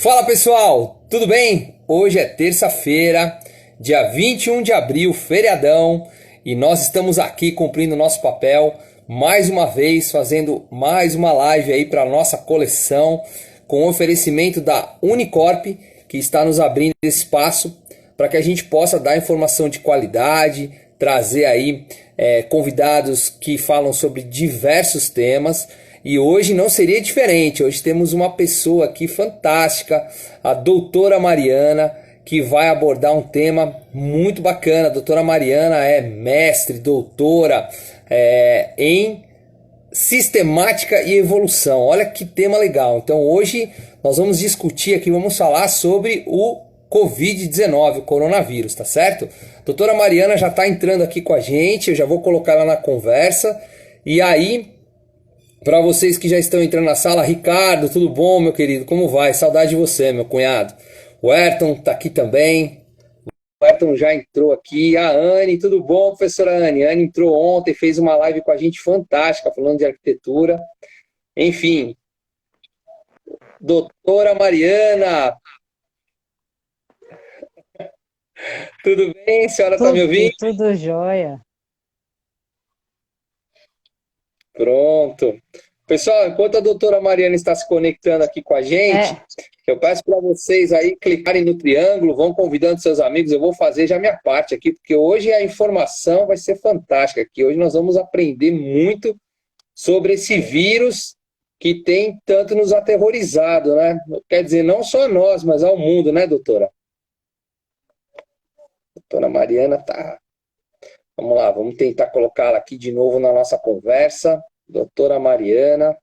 Fala pessoal, tudo bem? Hoje é terça-feira, dia 21 de abril, feriadão, e nós estamos aqui cumprindo nosso papel, mais uma vez fazendo mais uma live aí para nossa coleção, com oferecimento da Unicorp, que está nos abrindo espaço para que a gente possa dar informação de qualidade, trazer aí convidados que falam sobre diversos temas. E hoje não seria diferente, hoje temos uma pessoa aqui fantástica, a doutora Mariana, que vai abordar um tema muito bacana. A doutora Mariana é mestre, doutora em sistemática e evolução. Olha que tema legal. Então hoje nós vamos discutir aqui, vamos falar sobre o Covid-19, o coronavírus, tá certo? Doutora Mariana já está entrando aqui com a gente, eu já vou colocar ela na conversa. E aí, para vocês que já estão entrando na sala, Ricardo, tudo bom, meu querido? Como vai? Saudade de você, meu cunhado. O Ayrton tá aqui também. O Ayrton já entrou aqui. A Anne, tudo bom, professora Anne? A Anne entrou ontem, fez uma live com a gente fantástica, falando de arquitetura. Enfim, doutora Mariana, tudo bem? A senhora tá me ouvindo? Tudo jóia. Pronto. Pessoal, enquanto a doutora Mariana está se conectando aqui com a gente, É, eu peço para vocês aí clicarem no triângulo, vão convidando seus amigos, eu vou fazer já minha parte aqui, porque hoje a informação vai ser fantástica aqui. Hoje nós vamos aprender muito sobre esse vírus que tem tanto nos aterrorizado, né? Quer dizer, não só a nós, mas ao mundo, né, doutora? Doutora Mariana tá. Vamos lá, vamos tentar colocá-la aqui de novo na nossa conversa. Doutora Mariana.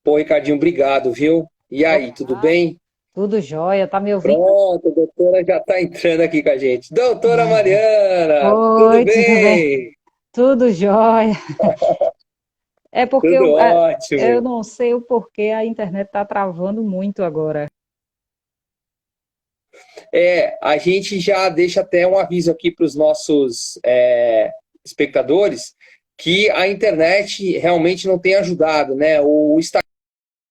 Pô, Ricardinho, obrigado, viu? E aí, tudo opa, bem? tudo jóia. Tá me ouvindo? Pronto, a doutora já está entrando aqui com a gente. Doutora Mariana, tudo Oi, tudo bem? bem? Tudo jóia. É porque Tudo eu ótimo. não sei o porquê a internet tá travando muito agora. A gente já deixa até um aviso aqui para os nossos espectadores que a internet realmente não tem ajudado, né? O Instagram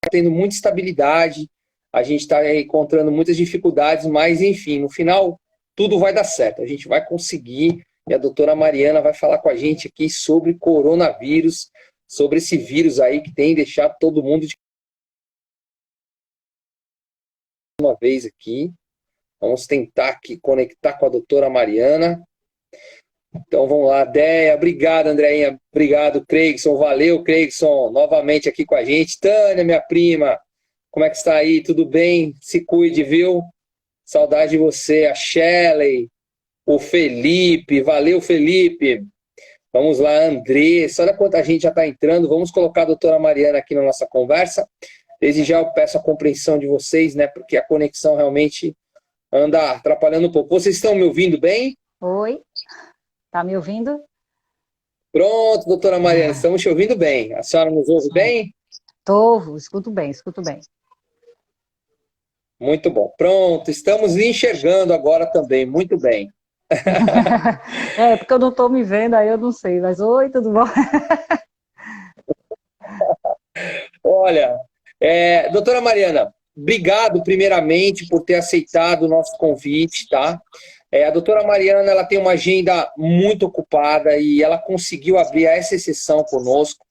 está tendo muita estabilidade, a gente está encontrando muitas dificuldades, mas enfim, no final tudo vai dar certo, a gente vai conseguir. E a doutora Mariana vai falar com a gente aqui sobre coronavírus, sobre esse vírus aí que tem deixado todo mundo de uma vez aqui. Vamos tentar aqui conectar com a doutora Mariana. Então vamos lá, Déia, obrigado, Andreinha, obrigado, Craigson, valeu, Craigson, novamente aqui com a gente. Tânia, minha prima, como é que está aí? Tudo bem? Se cuide, viu? Saudade de você. A Shelley, o Felipe, valeu, Felipe. Vamos lá, Andressa, olha quanta gente já está entrando. Vamos colocar a doutora Mariana aqui na nossa conversa. Desde já eu peço a compreensão de vocês, né? Porque a conexão realmente anda atrapalhando um pouco. Vocês estão me ouvindo bem? Oi, tá me ouvindo? Pronto, doutora Mariana, estamos te ouvindo bem. A senhora nos ouve bem? Escuto bem, escuto bem. Muito bom. Pronto, estamos lhe enxergando agora também. Muito bem. É, porque eu não tô me vendo, aí eu não sei, mas oi, tudo bom? Olha, doutora Mariana, obrigado primeiramente por ter aceitado o nosso convite, tá? A doutora Mariana, ela tem uma agenda muito ocupada e ela conseguiu abrir essa exceção conosco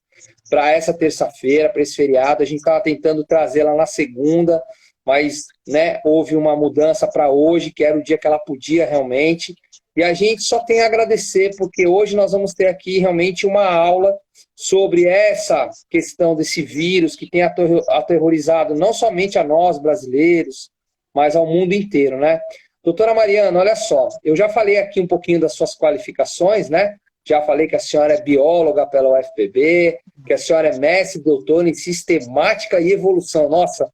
para essa terça-feira, para esse feriado. A gente estava tentando trazê-la na segunda, mas né, houve uma mudança para hoje, que era o dia que ela podia realmente. E a gente só tem a agradecer, porque hoje nós vamos ter aqui realmente uma aula sobre essa questão desse vírus que tem aterrorizado não somente a nós, brasileiros, mas ao mundo inteiro, né? Doutora Mariana, olha só, eu já falei aqui um pouquinho das suas qualificações, né? Já falei que a senhora é bióloga pela UFPB, que a senhora é mestre e doutora em sistemática e evolução. Nossa,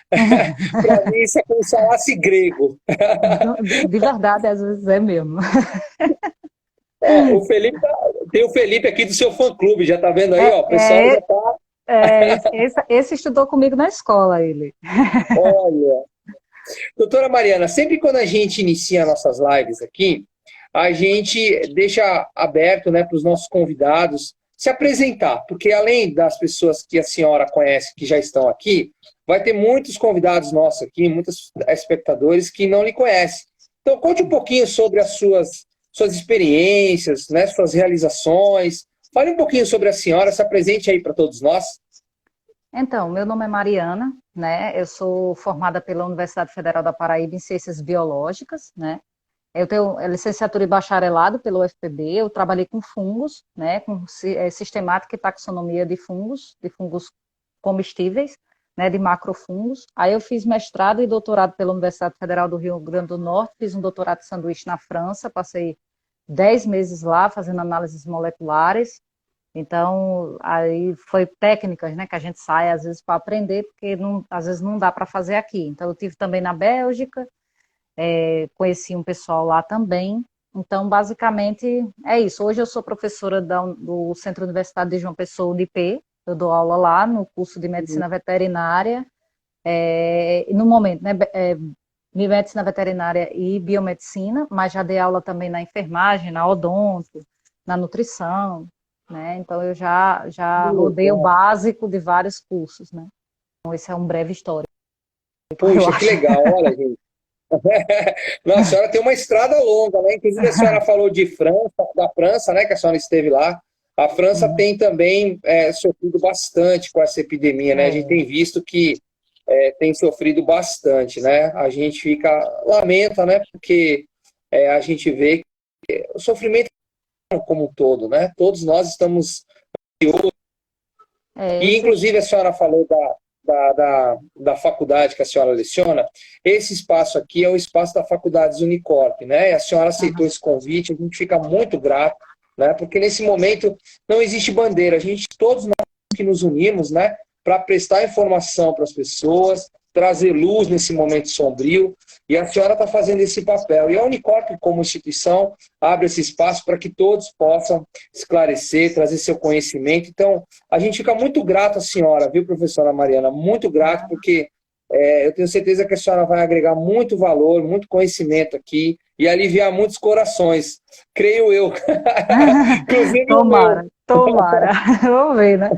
para mim isso é como se falasse grego. De verdade, às vezes é mesmo. Ó, o Felipe, tem o Felipe aqui do seu fã-clube, já tá vendo aí, ó, o pessoal já É, tá, esse estudou comigo na escola, ele. olha. Doutora Mariana, sempre quando a gente inicia nossas lives aqui, a gente deixa aberto, né, para os nossos convidados se apresentar, porque além das pessoas que a senhora conhece, que já estão aqui, vai ter muitos convidados nossos aqui, muitos espectadores que não lhe conhecem. Então, conte um pouquinho sobre as suas experiências, né, suas realizações. Fale um pouquinho sobre a senhora, se apresente aí para todos nós. Então, meu nome é Mariana, né? Eu sou formada pela Universidade Federal da Paraíba em Ciências Biológicas, né? Eu tenho licenciatura e bacharelado pelo UFPB. Eu trabalhei com fungos, né? Com sistemática e taxonomia de fungos comestíveis, né? De macrofungos. Aí eu fiz mestrado e doutorado pela Universidade Federal do Rio Grande do Norte. Fiz um doutorado de sanduíche na França. Passei 10 meses lá fazendo análises moleculares. Então, aí foi técnicas, né, que a gente sai às vezes para aprender, porque não, às vezes não dá para fazer aqui. Então, eu tive também na Bélgica, conheci um pessoal lá também. Então, basicamente, é isso. Hoje eu sou professora do Centro Universitário de João Pessoa, UNIP. Eu dou aula lá no curso de Medicina Veterinária. No momento, né, Medicina Veterinária e Biomedicina, mas já dei aula também na enfermagem, na odonto, na nutrição, né? Então eu já rodei o básico de vários cursos, né? Então esse é um breve histórico, eu Puxa, que acho. legal, olha, gente. Nossa, a senhora tem uma estrada longa, né? Inclusive a senhora falou de França, da França, né? Que a senhora esteve lá. A França tem também sofrido bastante com essa epidemia, né? A gente tem visto que tem sofrido bastante, né? A gente lamenta, né? Porque a gente vê que o sofrimento como um todo, né? Todos nós estamos. E, Esse, inclusive, a senhora falou da faculdade que a senhora leciona. Esse espaço aqui é o espaço da Faculdades Unicorp, né? E a senhora aceitou esse convite, a gente fica muito grato, né? Porque nesse momento não existe bandeira, todos nós que nos unimos, né? Para prestar informação para as pessoas, trazer luz nesse momento sombrio, e a senhora está fazendo esse papel. E a Unicorp, como instituição, abre esse espaço para que todos possam esclarecer, trazer seu conhecimento. Então, a gente fica muito grato à senhora, viu, professora Mariana? Muito grato, porque eu tenho certeza que a senhora vai agregar muito valor, muito conhecimento aqui e aliviar muitos corações, creio eu. Inclusive o meu. tomara, tomara, vamos ver, né?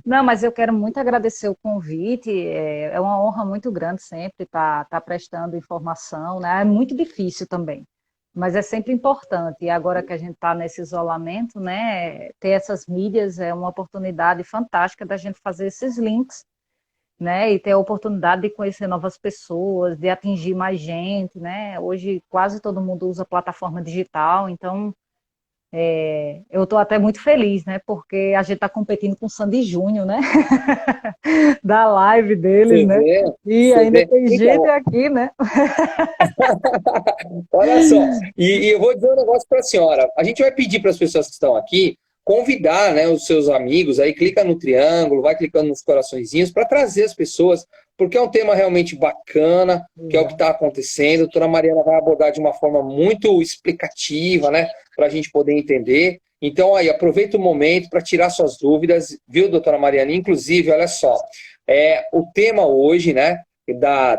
Não, mas eu quero muito agradecer o convite, é uma honra muito grande sempre estar prestando informação, né? É muito difícil também, mas é sempre importante. E agora que a gente está nesse isolamento, né? Ter essas mídias é uma oportunidade fantástica da gente fazer esses links, né? E ter a oportunidade de conhecer novas pessoas, de atingir mais gente, né? Hoje quase todo mundo usa plataforma digital, então eu estou até muito feliz, né? Porque a gente está competindo com o Sandy Júnior, né? Da live deles, Você né? vê, E você ainda vê. tem gente Então, aqui, né? olha só, e eu vou dizer um negócio para a senhora. A gente vai pedir para as pessoas que estão aqui convidar, né, os seus amigos, aí clica no triângulo, vai clicando nos coraçõezinhos para trazer as pessoas, porque é um tema realmente bacana, que é o que está acontecendo. A doutora Mariana vai abordar de uma forma muito explicativa, né, para a gente poder entender. Então, aí, aproveita o momento para tirar suas dúvidas, viu, doutora Mariana? Inclusive, olha só, o tema hoje, né,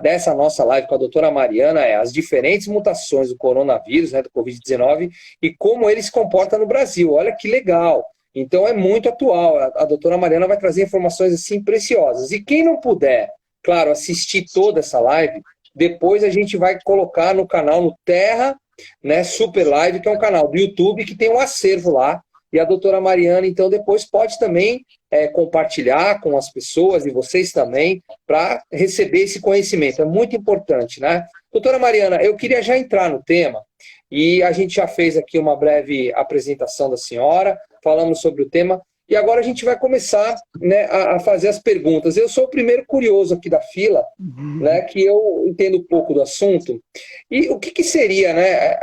dessa nossa live com a doutora Mariana é as diferentes mutações do coronavírus, né, do Covid-19, e como ele se comporta no Brasil. Olha que legal. Então é muito atual. A doutora Mariana vai trazer informações assim preciosas. E quem não puder, claro, assistir toda essa live, depois a gente vai colocar no canal, no Terra, né, Super Live, que é um canal do YouTube que tem um acervo lá. E a doutora Mariana, então, depois pode também compartilhar com as pessoas e vocês também, para receber esse conhecimento. É muito importante, né? Doutora Mariana, eu queria já entrar no tema, e a gente já fez aqui uma breve apresentação da senhora, falamos sobre o tema, e agora a gente vai começar, né, a fazer as perguntas. Eu sou o primeiro curioso aqui da fila, né, que eu entendo um pouco do assunto. E o que seria, né?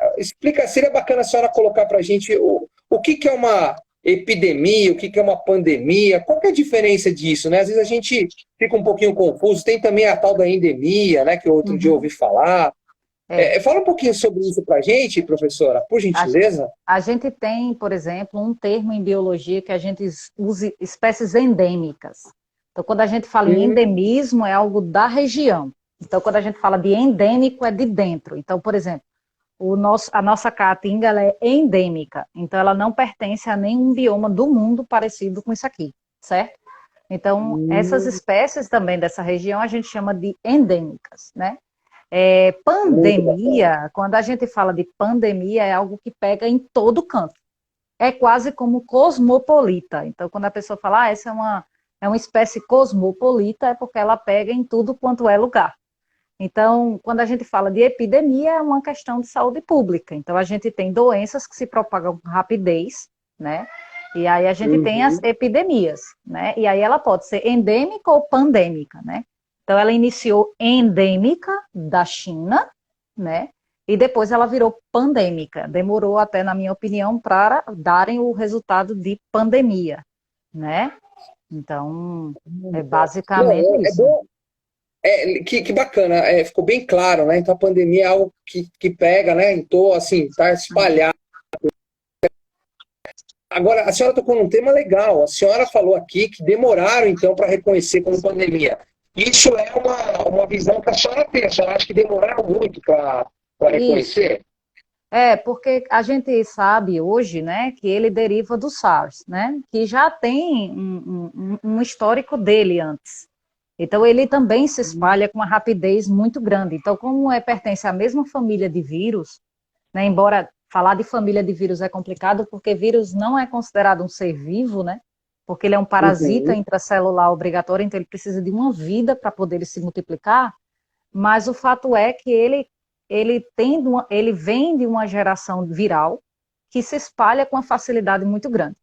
Seria bacana a senhora colocar para a gente o que é uma epidemia, o que é uma pandemia, qual que é a diferença disso, né? Às vezes a gente fica um pouquinho confuso, tem também a tal da endemia, né, que outro dia eu ouvi falar. É. Fala um pouquinho sobre isso para a gente, professora, por A, gentileza. a gente tem, por exemplo, um termo em biologia que a gente usa espécies endêmicas. Então, quando a gente fala em Hum, endemismo, é algo da região. Então, quando a gente fala de endêmico, é de dentro. Então, por exemplo, a nossa caatinga ela é endêmica, então ela não pertence a nenhum bioma do mundo parecido com isso aqui, certo? Então, essas espécies também dessa região a gente chama de endêmicas, né? Pandemia, quando a gente fala de pandemia, é algo que pega em todo canto. É quase como cosmopolita. Então, quando a pessoa fala, essa é uma espécie cosmopolita, é porque ela pega em tudo quanto é lugar. Então, quando a gente fala de epidemia, é uma questão de saúde pública. Então, a gente tem doenças que se propagam com rapidez, né? E aí a gente tem as epidemias, né? E aí ela pode ser endêmica ou pandêmica, né? Então, ela iniciou endêmica da China, né? E depois ela virou pandêmica. Demorou até, na minha opinião, para darem o resultado de pandemia, né? Então, é basicamente Não, isso. bom. Que bacana, ficou bem claro, né? Então a pandemia é algo que pega, né? Então, assim, tá espalhado. Agora, a senhora tocou num tema legal. A senhora falou aqui que demoraram, então, para reconhecer como pandemia. Isso é uma visão que a senhora tem. A senhora acha que demoraram muito para reconhecer? Porque a gente sabe hoje, né, que ele deriva do SARS, né, que já tem um histórico dele antes. Então, ele também se espalha com uma rapidez muito grande. Então, como pertence à mesma família de vírus, né, embora falar de família de vírus é complicado, porque vírus não é considerado um ser vivo, né, porque ele é um parasita intracelular obrigatório, então ele precisa de uma vida para poder se multiplicar, mas o fato é que ele vem de uma geração viral que se espalha com uma facilidade muito grande.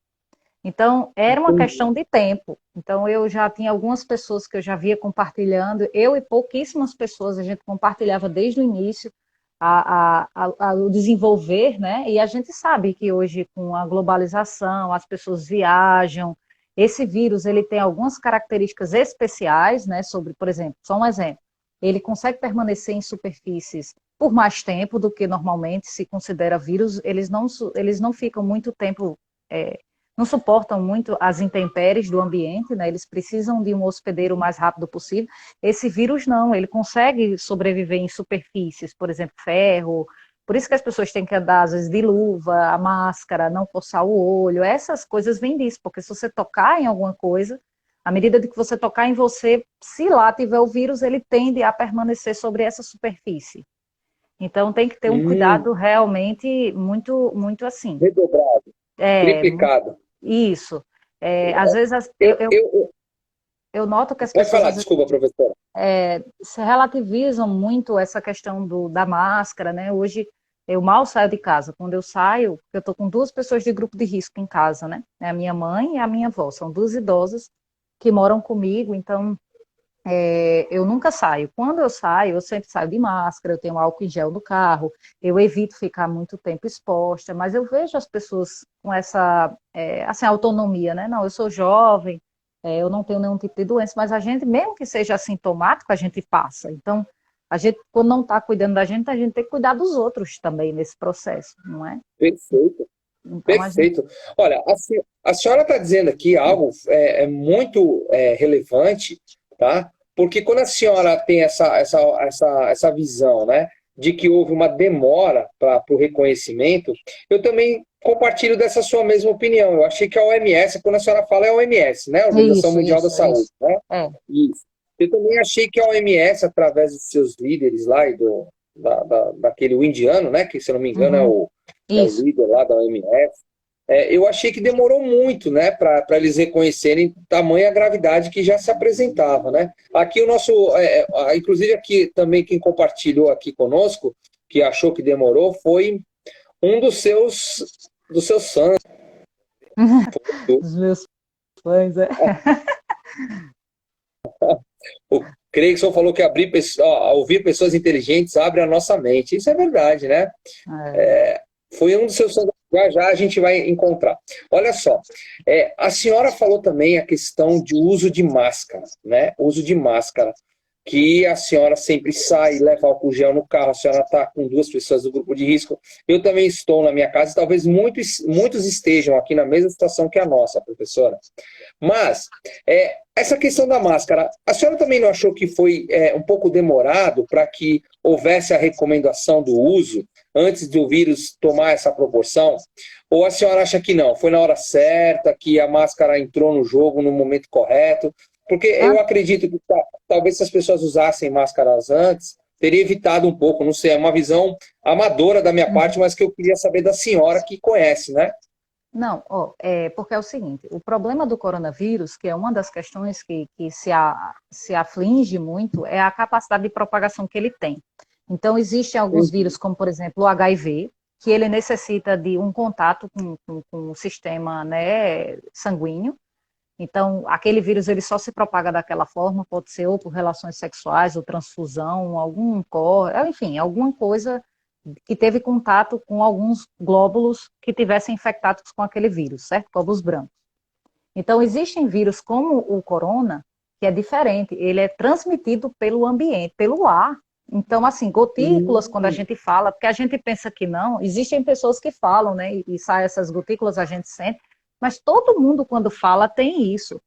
Então, era uma questão de tempo. Então, eu já tinha algumas pessoas que eu já via compartilhando, eu e pouquíssimas pessoas, a gente compartilhava desde o início o desenvolver, né? E a gente sabe que hoje, com a globalização, as pessoas viajam, esse vírus, ele tem algumas características especiais, né? Sobre, por exemplo, só um exemplo, ele consegue permanecer em superfícies por mais tempo do que normalmente se considera vírus, eles não ficam muito tempo, não suportam muito as intempéries do ambiente, né? Eles precisam de um hospedeiro o mais rápido possível. Esse vírus não, ele consegue sobreviver em superfícies, por exemplo, ferro. Por isso que as pessoas têm que andar, às vezes, de luva, a máscara, não coçar o olho. Essas coisas vêm disso, porque se você tocar em alguma coisa, à medida de que você tocar em você, se lá tiver o vírus, ele tende a permanecer sobre essa superfície. Então, tem que ter um cuidado realmente muito, muito assim. Redobrado, triplicado. Isso. Às vezes eu noto que as Pode falar, pessoas desculpa, professora. se relativizam muito essa questão da máscara, né? Hoje eu mal saio de casa. Quando eu saio, eu estou com duas pessoas de grupo de risco em casa, né? É a minha mãe e a minha avó. São duas idosas que moram comigo, então eu nunca saio. Quando eu saio, eu sempre saio de máscara, eu tenho álcool em gel no carro, eu evito ficar muito tempo exposta, mas eu vejo as pessoas com essa assim, autonomia, né? Não, eu sou jovem, eu não tenho nenhum tipo de doença, mas a gente, mesmo que seja assintomático, a gente passa. Então, a gente, quando não está cuidando da gente, a gente tem que cuidar dos outros também nesse processo, não é? Perfeito. Então, Perfeito. Olha, a senhora está dizendo aqui algo muito relevante, tá? Porque quando a senhora tem essa visão, né, de que houve uma demora para o reconhecimento, eu também compartilho dessa sua mesma opinião. Eu achei que a OMS, quando a senhora fala, é a OMS, né? Organização Mundial da Saúde, né? Isso. Eu também achei que a OMS, através dos seus líderes lá e daquele indiano, né? Que, se eu não me engano, é o líder lá da OMS. Eu achei que demorou muito, né, para eles reconhecerem tamanha gravidade que já se apresentava, né? Aqui o nosso, inclusive aqui também quem compartilhou aqui conosco, que achou que demorou, foi um dos seus fãs. Dos meus fãs, O Creyson falou que ouvir pessoas inteligentes abre a nossa mente. Isso é verdade, né? Foi um dos seus fãs. Já a gente vai encontrar. Olha só, a senhora falou também a questão de uso de máscara, né? Uso de máscara. que a senhora sempre sai, leva álcool gel no carro, a senhora está com 2 pessoas do grupo de risco. Eu também estou na minha casa, e talvez muitos estejam aqui na mesma situação que a nossa, professora. Mas, essa questão da máscara, a senhora também não achou que foi um pouco demorado para que houvesse a recomendação do uso antes do vírus tomar essa proporção? Ou a senhora acha que não? Foi na hora certa, que a máscara entrou no jogo no momento correto? Porque eu acredito que talvez se as pessoas usassem máscaras antes, teria evitado um pouco, não sei, é uma visão amadora da minha parte, mas que eu queria saber da senhora que conhece, né? Não, porque é o seguinte, o problema do coronavírus, que é uma das questões que se aflige muito, é a capacidade de propagação que ele tem. Então, existem alguns vírus, como, por exemplo, o HIV, que ele necessita de um contato com o sistema, né, sanguíneo. Então, aquele vírus ele só se propaga daquela forma, pode ser ou por relações sexuais, ou transfusão, enfim, alguma coisa que teve contato com alguns glóbulos que tivessem infectados com aquele vírus, certo? Glóbulos brancos. Então, existem vírus como o corona, que é diferente, ele é transmitido pelo ambiente, pelo ar. Então, assim, gotículas, quando a gente fala, porque a gente pensa que não, existem pessoas que falam, né, e saem essas gotículas, a gente sente, mas todo mundo, quando fala, tem isso.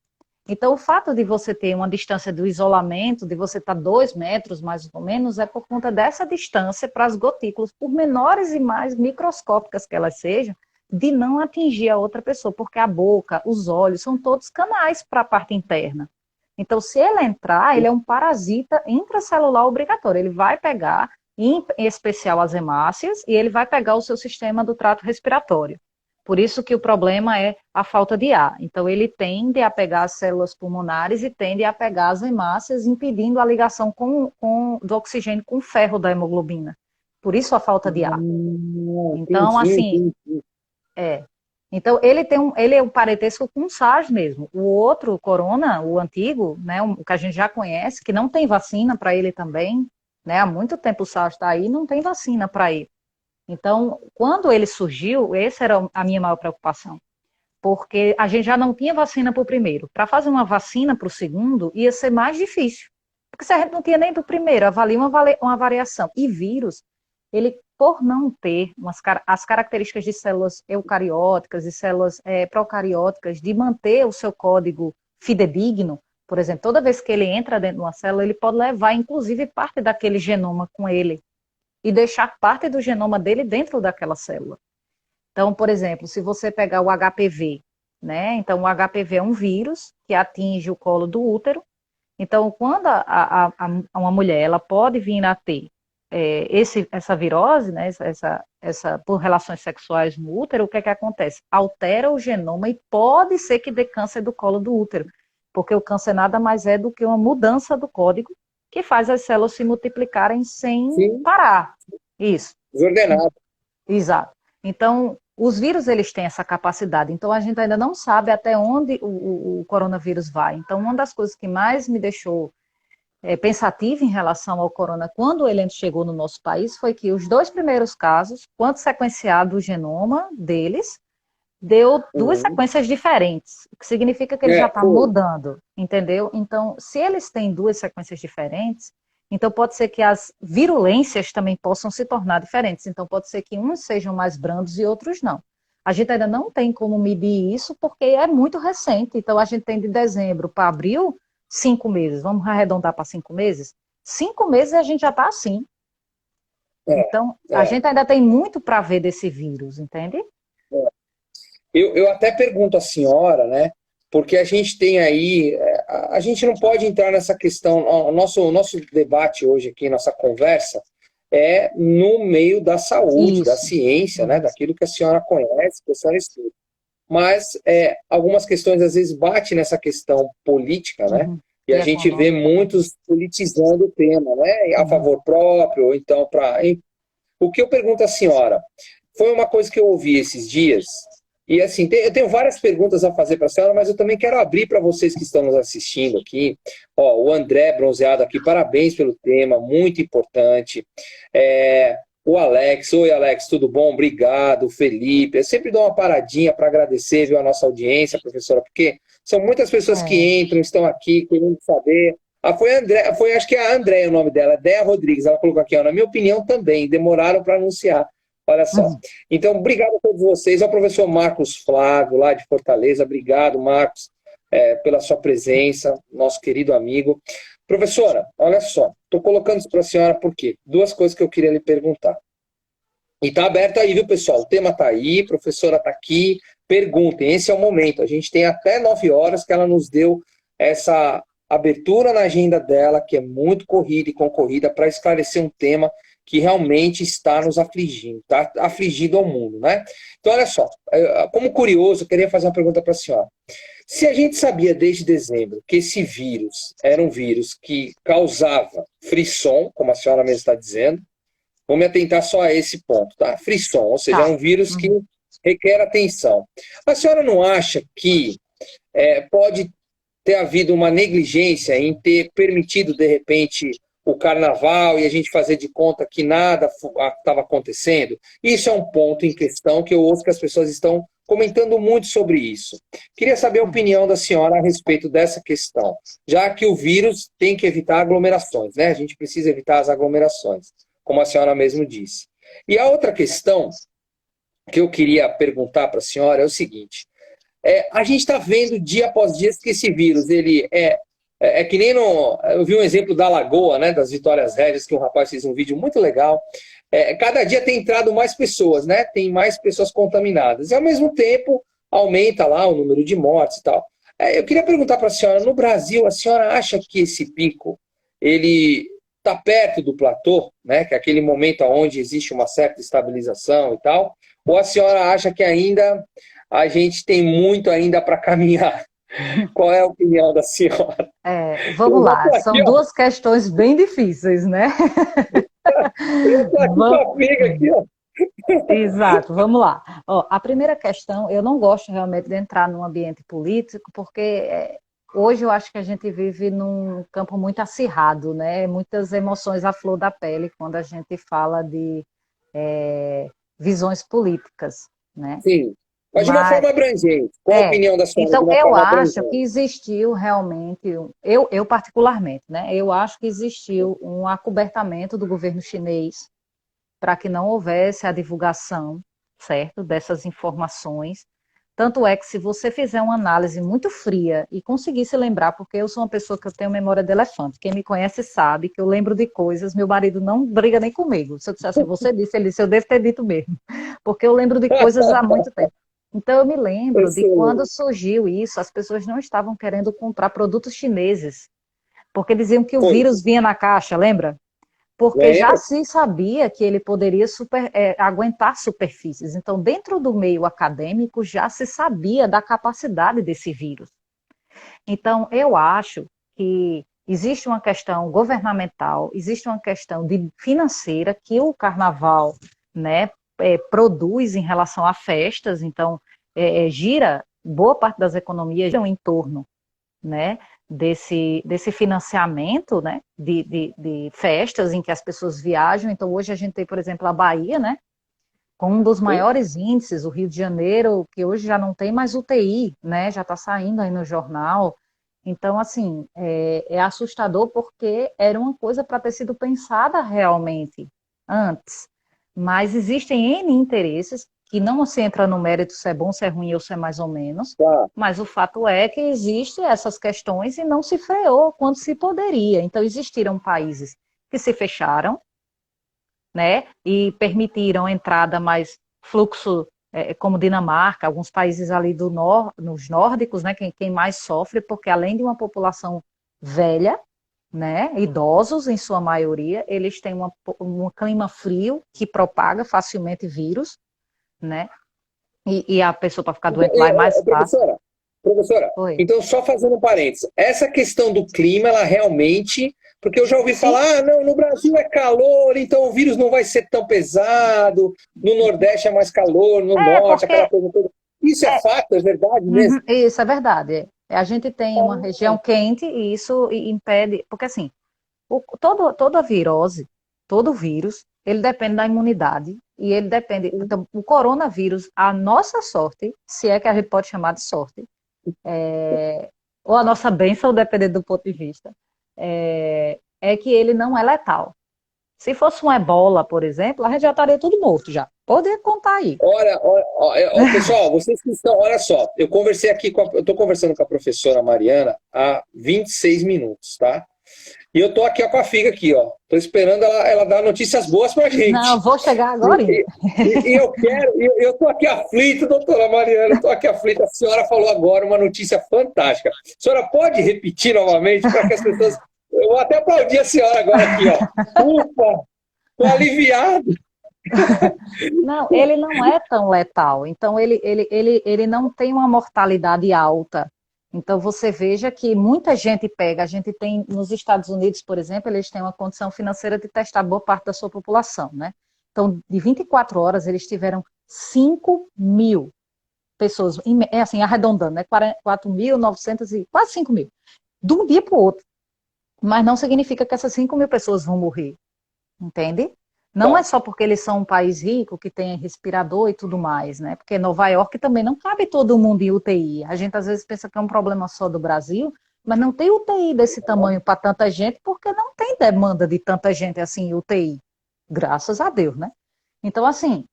Então, o fato de você ter uma distância do isolamento, de você estar 2 metros, mais ou menos, é por conta dessa distância para as gotículas, por menores e mais microscópicas que elas sejam, de não atingir a outra pessoa, porque a boca, os olhos, são todos canais para a parte interna. Então, se ele entrar, ele é um parasita intracelular obrigatório. Ele vai pegar, em especial as hemácias, e ele vai pegar o seu sistema do trato respiratório. Por isso que o problema é a falta de ar. Então, ele tende a pegar as células pulmonares e tende a pegar as hemácias, impedindo a ligação do oxigênio com o ferro da hemoglobina. Por isso a falta de ar. Então, assim, Então, ele é um parentesco com o SARS mesmo. O outro, o corona, o antigo, né, o que a gente já conhece, que não tem vacina para ele também, né, há muito tempo o SARS está aí, não tem vacina para ele. Então, quando ele surgiu, essa era a minha maior preocupação, porque a gente já não tinha vacina para o primeiro. Para fazer uma vacina para o segundo, ia ser mais difícil, porque se a gente não tinha nem do primeiro, avalia uma variação. E vírus, ele, por não ter as características de células eucarióticas e células procarióticas, de manter o seu código fidedigno, por exemplo, toda vez que ele entra dentro de uma célula, ele pode levar, inclusive, parte daquele genoma com ele, e deixar parte do genoma dele dentro daquela célula. Então, por exemplo, se você pegar o HPV, né? Então, o HPV é um vírus que atinge o colo do útero. Então, quando uma mulher ela pode vir a ter essa virose, né? Essa por relações sexuais no útero, o que é que acontece? Altera o genoma e pode ser que dê câncer do colo do útero, porque o câncer nada mais é do que uma mudança do código que faz as células se multiplicarem sem parar. Isso. Desordenado. Exato. Então, os vírus, eles têm essa capacidade. Então, a gente ainda não sabe até onde o coronavírus vai. Então, uma das coisas que mais me deixou pensativa em relação ao corona, quando ele chegou no nosso país, foi que os 2 primeiros casos, quando sequenciado o genoma deles, deu 2 sequências diferentes, o que significa que ele já está mudando, entendeu? Então, se eles têm 2 sequências diferentes, então pode ser que as virulências também possam se tornar diferentes. Então, pode ser que uns sejam mais brandos e outros não. A gente ainda não tem como medir isso, porque é muito recente. Então, a gente tem de dezembro para abril, 5 meses. Vamos arredondar para 5 meses? 5 meses a gente já está assim. Então, a gente ainda tem muito para ver desse vírus, entende? Eu até pergunto à senhora, né? Porque a gente tem aí, a gente não pode entrar nessa questão, o nosso debate hoje aqui, nossa conversa, é no meio da saúde, da ciência, né? Daquilo que a senhora conhece, que a senhora estuda. Mas algumas questões às vezes batem nessa questão política, né? E a gente vê muitos politizando o tema, né? A favor próprio, ou então para... O que eu pergunto à senhora, foi uma coisa que eu ouvi esses dias. E assim, eu tenho várias perguntas a fazer para a senhora, mas eu também quero abrir para vocês que estão nos assistindo aqui. Ó, o André Bronzeado aqui, parabéns pelo tema, muito importante. O Alex, oi Alex, tudo bom? Obrigado, Felipe. Eu sempre dou uma paradinha para agradecer, viu, a nossa audiência, professora, porque são muitas pessoas que entram, estão aqui querendo saber. Foi a André, foi acho que é a Andréia o nome dela, Déa Rodrigues, ela colocou aqui, ó, na minha opinião também, demoraram para anunciar. Olha só. Uhum. Então, obrigado a todos vocês, ao professor Marcos Flávio, lá de Fortaleza, obrigado, Marcos, pela sua presença, nosso querido amigo. Professora, olha só, estou colocando isso para a senhora porque duas coisas que eu queria lhe perguntar. E está aberto aí, viu, pessoal? O tema está aí, a professora está aqui, perguntem, esse é o momento. A gente tem até 9 horas que ela nos deu essa abertura na agenda dela, que é muito corrida e concorrida, para esclarecer um tema que realmente está nos afligindo, está afligindo ao mundo, né? Então, olha só, como curioso, eu queria fazer uma pergunta para a senhora. Se a gente sabia desde dezembro que esse vírus era um vírus que causava frisson, como a senhora mesmo está dizendo, vou me atentar só a esse ponto, tá? Frisson, ou seja, é Tá. um vírus que Uhum. requer atenção. A senhora não acha que pode ter havido uma negligência em ter permitido, de repente, o carnaval e a gente fazer de conta que nada estava acontecendo? Isso é um ponto em questão que eu ouço que as pessoas estão comentando muito sobre isso. Queria saber a Uhum. opinião da senhora a respeito dessa questão, já que o vírus tem que evitar aglomerações, né? A gente precisa evitar as aglomerações, como a senhora mesmo disse. E a outra questão que eu queria perguntar para a senhora é o seguinte: a gente está vendo dia após dia que esse vírus, ele é que nem no. Eu vi um exemplo da Lagoa, né, das Vitórias Régias, que um rapaz fez um vídeo muito legal. Cada dia tem entrado mais pessoas, né? Tem mais pessoas contaminadas. E ao mesmo tempo aumenta lá o número de mortes e tal. Eu queria perguntar para a senhora, no Brasil, a senhora acha que esse pico ele está perto do platô, né? Que é aquele momento onde existe uma certa estabilização e tal? Ou a senhora acha que ainda a gente tem muito ainda para caminhar? Qual é a opinião da senhora? Vamos Eu já lá, estou aqui, são ó. duas questões bem difíceis, né? Eu já estou aqui com Vamos, a figa aqui, ó. exato, vamos lá. Ó, a primeira questão, eu não gosto realmente de entrar num ambiente político, porque hoje eu acho que a gente vive num campo muito acirrado, né? Muitas emoções à flor da pele quando a gente fala de visões políticas, né? Sim, mas de uma Mas forma abrangente. Qual a opinião da senhora de então uma eu forma acho que abrangente? existiu realmente, eu particularmente, né? Eu acho que existiu um acobertamento do governo chinês para que não houvesse a divulgação, certo, dessas informações. Tanto é que se você fizer uma análise muito fria e conseguir se lembrar, porque eu sou uma pessoa que eu tenho memória de elefante, quem me conhece sabe que eu lembro de coisas, meu marido não briga nem comigo. Se eu disser assim, você disse, ele disse, eu devo ter dito mesmo, porque eu lembro de coisas há muito tempo. Então eu me lembro de quando Excelente. surgiu isso, as pessoas não estavam querendo comprar produtos chineses, porque diziam que o Foi. vírus vinha na caixa, lembra? Porque já Lembra? se sabia que ele poderia aguentar superfícies. Então, dentro do meio acadêmico, já se sabia da capacidade desse vírus. Então, eu acho que existe uma questão governamental, existe uma questão financeira que o carnaval, né, produz em relação a festas. Então, gira boa parte das economias giram em torno, né, desse financiamento, né, de festas em que as pessoas viajam. Então, hoje a gente tem, por exemplo, a Bahia, né, com um dos Sim. maiores índices, o Rio de Janeiro, que hoje já não tem mais UTI, né, já está saindo aí no jornal. Então, assim, é assustador porque era uma coisa para ter sido pensada realmente antes. Mas existem N interesses que não se entra no mérito se é bom, se é ruim ou se é mais ou menos, Tá. mas o fato é que existem essas questões e não se freou quando se poderia. Então, existiram países que se fecharam, né, e permitiram entrada mais fluxo, como Dinamarca, alguns países ali nos nórdicos, né, quem mais sofre, porque além de uma população velha, né, idosos em sua maioria, eles têm um clima frio que propaga facilmente vírus, né, e a pessoa para ficar Então, doente lá é mais fácil. professora, Foi. então só fazendo um parênteses, essa questão do clima, ela realmente, porque eu já ouvi Sim, falar, não, no Brasil é calor, então o vírus não vai ser tão pesado, no Nordeste é mais calor, no Norte, aquela porque coisa toda. Isso é fato, é verdade uhum, mesmo? isso é verdade. A gente tem uma região quente e isso impede, porque assim, toda virose, todo vírus, ele depende da imunidade e ele depende. Então, o coronavírus, a nossa sorte, se é que a gente pode chamar de sorte, ou a nossa bênção, dependendo do ponto de vista, é que ele não é letal. Se fosse um ebola, por exemplo, a gente já estaria tudo morto já. Pode contar aí. Olha, pessoal, vocês que estão, olha só, eu estou conversando com a professora Mariana há 26 minutos, tá? E eu tô aqui ó, com a Figa aqui, ó. Tô esperando ela dar notícias boas pra gente. Não, vou chegar agora. Eu tô aqui aflito, doutora Mariana, eu tô aqui aflito. A senhora falou agora uma notícia fantástica. A senhora pode repetir novamente para que as pessoas. Eu vou até aplaudir a senhora agora aqui, ó. Ufa, tô aliviado. Não, ele não é tão letal. Então, ele não tem uma mortalidade alta. Então, você veja que muita gente pega. A gente tem, nos Estados Unidos, por exemplo, eles têm uma condição financeira de testar boa parte da sua população, né? Então, de 24 horas, eles tiveram 5 mil pessoas, assim, arredondando, né? 4.900 e quase 5 mil, de um dia para o outro. Mas não significa que essas 5 mil pessoas vão morrer, entende? Não é só porque eles são um país rico, que tem respirador e tudo mais, né? Porque Nova York também não cabe todo mundo em UTI. A gente às vezes pensa que é um problema só do Brasil, mas não tem UTI desse tamanho para tanta gente, porque não tem demanda de tanta gente assim em UTI. Graças a Deus, né? Então, assim,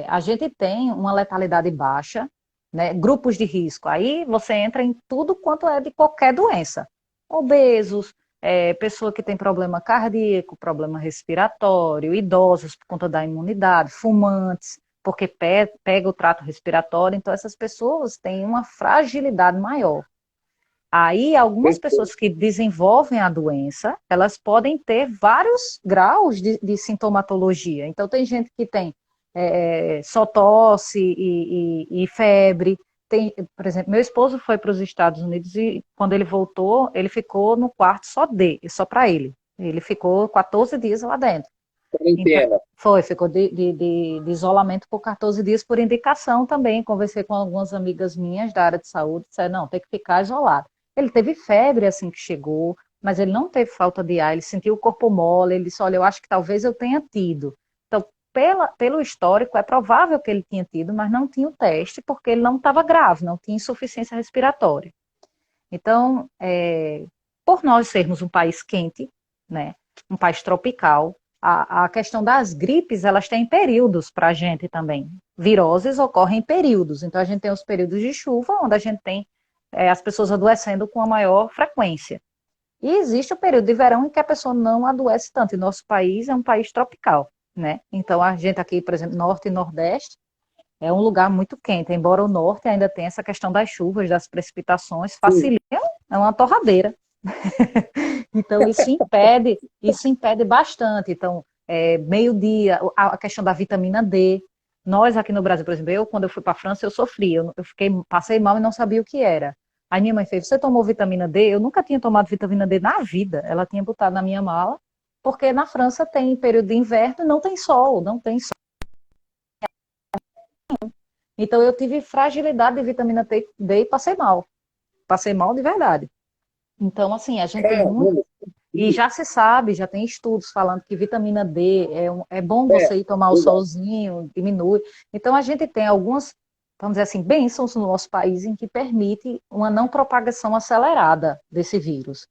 a gente tem uma letalidade baixa, né? Grupos de risco. Aí você entra em tudo quanto é de qualquer doença. Obesos, pessoa que tem problema cardíaco, problema respiratório, idosos por conta da imunidade, fumantes, porque pega o trato respiratório, então essas pessoas têm uma fragilidade maior. Aí, algumas pessoas que desenvolvem a doença, elas podem ter vários graus de sintomatologia. Então, tem gente que tem só tosse e febre. Tem, por exemplo, meu esposo foi para os Estados Unidos e quando ele voltou, ele ficou no quarto só para ele. Ele ficou 14 dias lá dentro. Então, ficou de isolamento por 14 dias por indicação também. Conversei com algumas amigas minhas da área de saúde, disseram, não, tem que ficar isolado. Ele teve febre assim que chegou, mas ele não teve falta de ar, ele sentiu o corpo mole, ele disse, olha, eu acho que talvez eu tenha tido. Então, pelo histórico, é provável que ele tinha tido, mas não tinha o teste, porque ele não estava grave, não tinha insuficiência respiratória. Então, por nós sermos um país quente, né, um país tropical, a questão das gripes, elas têm períodos para a gente também. Viroses ocorrem em períodos, então a gente tem os períodos de chuva, onde a gente tem as pessoas adoecendo com a maior frequência. E existe o período de verão em que a pessoa não adoece tanto. E nosso país é um país tropical, né? Então, a gente aqui, por exemplo, norte e nordeste, é um lugar muito quente. Embora o norte ainda tenha essa questão das chuvas, das precipitações, facilita, é uma torradeira. Então, isso impede bastante. Então, meio-dia, a questão da vitamina D. Nós aqui no Brasil, por exemplo, quando eu fui para a França, eu sofri, passei mal e não sabia o que era. Aí minha mãe fez, você tomou vitamina D? Eu nunca tinha tomado vitamina D na vida. Ela tinha botado na minha mala, porque na França tem período de inverno e não tem sol. Então eu tive fragilidade de vitamina D e passei mal. Passei mal de verdade. Então, assim, a gente tem muito... E já se sabe, já tem estudos falando que vitamina D é bom você ir tomar o solzinho, diminui. Então, a gente tem algumas, vamos dizer assim, bênçãos no nosso país em que permite uma não propagação acelerada desse vírus.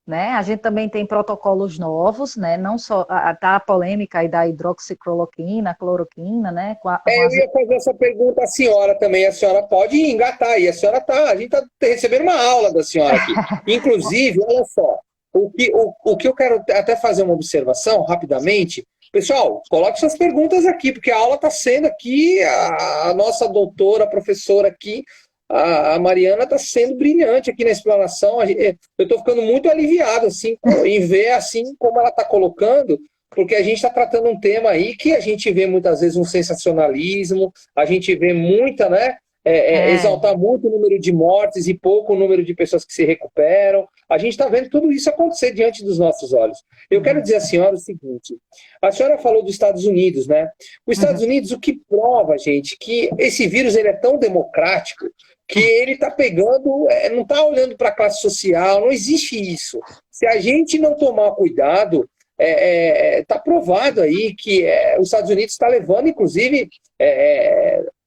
Né? A gente também tem protocolos novos, né? Não só tá a polêmica aí da hidroxicloroquina, cloroquina, né? Eu ia fazer essa pergunta à senhora também. A senhora pode engatar aí. A gente está recebendo uma aula da senhora aqui. Inclusive, olha só, o que eu quero até fazer uma observação rapidamente. Pessoal, coloque suas perguntas aqui, porque a aula está sendo aqui, a nossa doutora, a professora aqui, a Mariana está sendo brilhante aqui na explanação. Eu estou ficando muito aliviado assim, em ver assim como ela está colocando, porque a gente está tratando um tema aí que a gente vê muitas vezes um sensacionalismo, a gente vê muita, né? Exaltar muito o número de mortes e pouco o número de pessoas que se recuperam. A gente está vendo tudo isso acontecer diante dos nossos olhos. Eu quero dizer à senhora o seguinte: a senhora falou dos Estados Unidos, né? Os Estados Unidos, o que prova, gente, que esse vírus ele é tão democrático que ele está pegando, não está olhando para a classe social, não existe isso. Se a gente não tomar cuidado, está provado aí que os Estados Unidos está levando, inclusive,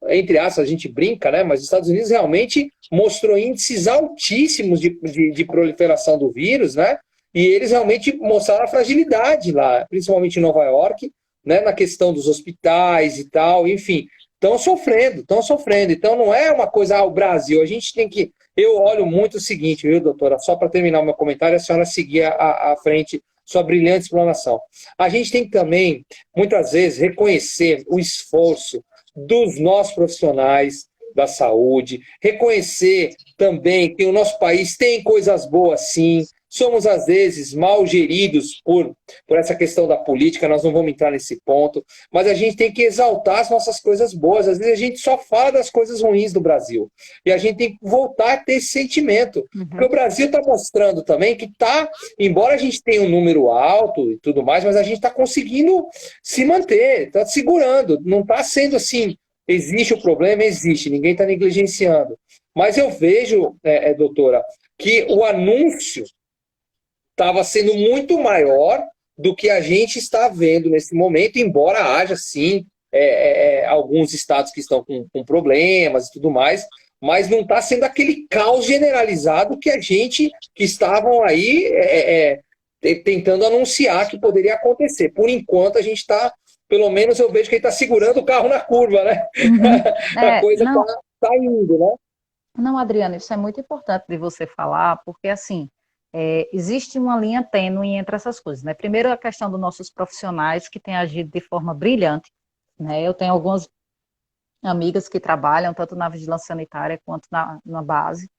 entre aspas, a gente brinca, né? Mas os Estados Unidos realmente mostrou índices altíssimos de proliferação do vírus, né? E eles realmente mostraram a fragilidade lá, principalmente em Nova York, né, na questão dos hospitais e tal, enfim, estão sofrendo, estão sofrendo. Então não é uma coisa, o Brasil, a gente tem que. Eu olho muito o seguinte, viu, doutora? Só para terminar o meu comentário, a senhora seguir à frente sua brilhante explanação. A gente tem que também, muitas vezes, reconhecer o esforço dos nossos profissionais da saúde, reconhecer também que o nosso país tem coisas boas, sim. Somos, às vezes, mal geridos por essa questão da política, nós não vamos entrar nesse ponto, mas a gente tem que exaltar as nossas coisas boas. Às vezes a gente só fala das coisas ruins do Brasil. E a gente tem que voltar a ter esse sentimento. Porque o Brasil está mostrando também que está, embora a gente tenha um número alto e tudo mais, mas a gente está conseguindo se manter, está segurando. Não está sendo assim, existe o problema, existe, ninguém está negligenciando. Mas eu vejo, doutora, que o anúncio estava sendo muito maior do que a gente está vendo nesse momento, embora haja, sim, alguns estados que estão com problemas e tudo mais, mas não está sendo aquele caos generalizado que a gente, que estavam aí tentando anunciar que poderia acontecer. Por enquanto, a gente está, pelo menos eu vejo que ele está segurando o carro na curva, né? A coisa está indo, né? Não, Adriana, isso é muito importante de você falar, porque assim, existe uma linha tênue entre essas coisas, né? Primeiro, a questão dos nossos profissionais que têm agido de forma brilhante, né? Eu tenho algumas amigas que trabalham tanto na vigilância sanitária quanto na base,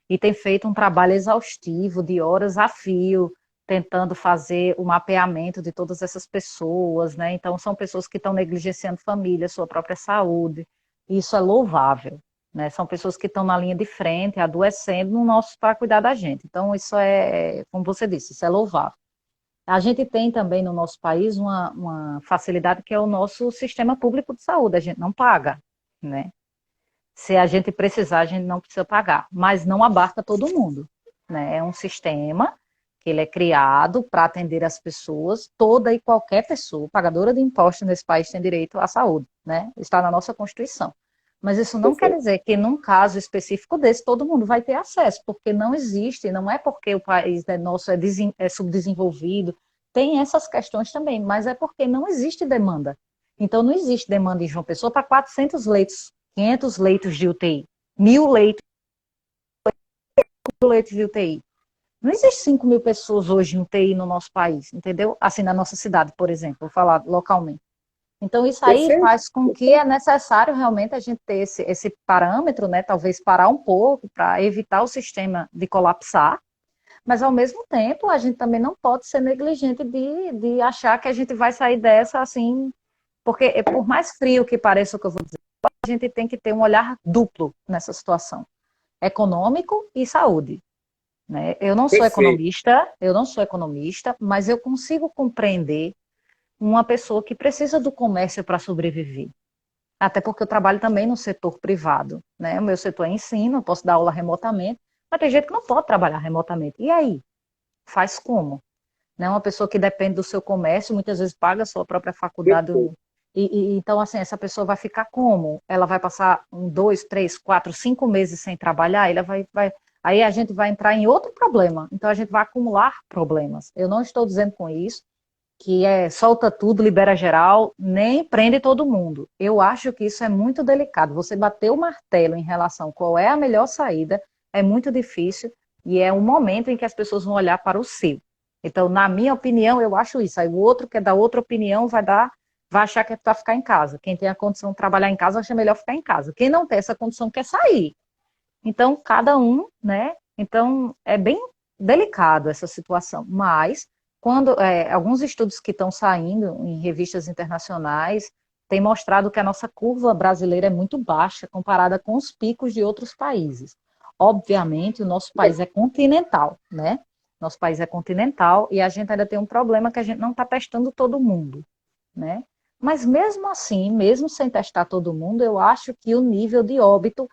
e têm feito um trabalho exaustivo, de horas a fio, tentando fazer o mapeamento de todas essas pessoas, né? Então, são pessoas que estão negligenciando família, sua própria saúde, e isso é louvável. Né? São pessoas que estão na linha de frente, adoecendo no nosso para cuidar da gente. Então, isso como você disse, isso é louvável. A gente tem também no nosso país uma facilidade que é o nosso sistema público de saúde, a gente não paga, né? Se a gente precisar, a gente não precisa pagar, mas não abarca todo mundo, né? É um sistema que ele é criado para atender as pessoas, toda e qualquer pessoa, pagadora de impostos nesse país tem direito à saúde, né? Está na nossa Constituição. Mas isso não quer dizer que num caso específico desse todo mundo vai ter acesso, porque não existe, não é porque o país nosso é subdesenvolvido, tem essas questões também, mas é porque não existe demanda. Então não existe demanda em João Pessoa para 400 leitos, 500 leitos de UTI, 1.000 leitos de UTI. Não existe 5 mil pessoas hoje em UTI no nosso país, entendeu? Assim, na nossa cidade, por exemplo, vou falar localmente. Então, isso aí faz com que é necessário realmente a gente ter esse parâmetro, né? Talvez parar um pouco para evitar o sistema de colapsar, mas ao mesmo tempo a gente também não pode ser negligente de achar que a gente vai sair dessa assim, porque por mais frio que pareça o que eu vou dizer, a gente tem que ter um olhar duplo nessa situação, econômico e saúde. Né? Eu não sou economista, mas eu consigo compreender uma pessoa que precisa do comércio para sobreviver. Até porque eu trabalho também no setor privado, né? O meu setor é ensino, eu posso dar aula remotamente, mas tem gente que não pode trabalhar remotamente. E aí? Faz como? Né? Uma pessoa que depende do seu comércio, muitas vezes paga a sua própria faculdade. Então, assim, essa pessoa vai ficar como? Ela vai passar 2, 3, 4, 5 meses sem trabalhar, aí a gente vai entrar em outro problema. Então, a gente vai acumular problemas. Eu não estou dizendo com isso que solta tudo, libera geral, nem prende todo mundo. Eu acho que isso é muito delicado. Você bater o martelo em relação a qual é a melhor saída é muito difícil e é um momento em que as pessoas vão olhar para o seu. Então, na minha opinião, eu acho isso. Aí o outro que é da outra opinião vai achar que é para ficar em casa. Quem tem a condição de trabalhar em casa acha melhor ficar em casa. Quem não tem essa condição quer sair. Então, cada um, né? Então, é bem delicado essa situação. Mas quando alguns estudos que estão saindo em revistas internacionais têm mostrado que a nossa curva brasileira é muito baixa comparada com os picos de outros países. Obviamente, o nosso país é continental, né? Nosso país é continental e a gente ainda tem um problema que a gente não está testando todo mundo, né? Mas mesmo assim, mesmo sem testar todo mundo, eu acho que o nível de óbito,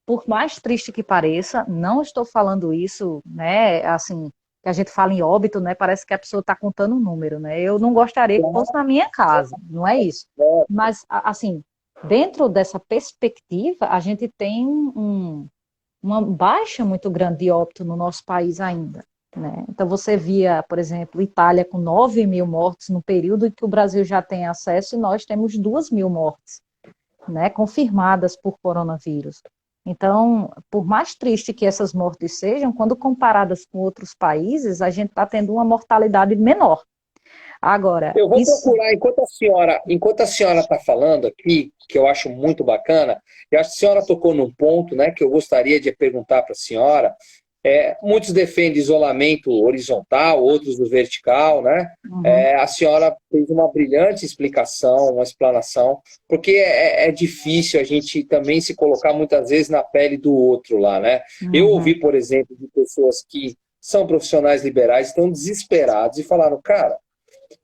por mais triste que pareça, não estou falando isso, né, assim, que a gente fala em óbito, né, parece que a pessoa está contando um número, né, eu não gostaria que fosse na minha casa, não é isso, mas, assim, dentro dessa perspectiva, a gente tem uma baixa muito grande de óbito no nosso país ainda, né? Então, você via, por exemplo, Itália com 9 mil mortes no período em que o Brasil já tem acesso e nós temos 2 mil mortes, né, confirmadas por coronavírus. Então, por mais triste que essas mortes sejam, quando comparadas com outros países, a gente está tendo uma mortalidade menor. Agora, Eu vou isso. procurar, enquanto a senhora está falando aqui, que eu acho muito bacana, eu acho que a senhora tocou num ponto, né, que eu gostaria de perguntar para a senhora. Muitos defendem isolamento horizontal, outros do vertical, né? Uhum, A senhora fez uma brilhante explicação, uma explanação, porque é difícil a gente também se colocar muitas vezes na pele do outro lá, né? Eu uhum, ouvi, por exemplo, de pessoas que são profissionais liberais, estão desesperados e falaram, cara,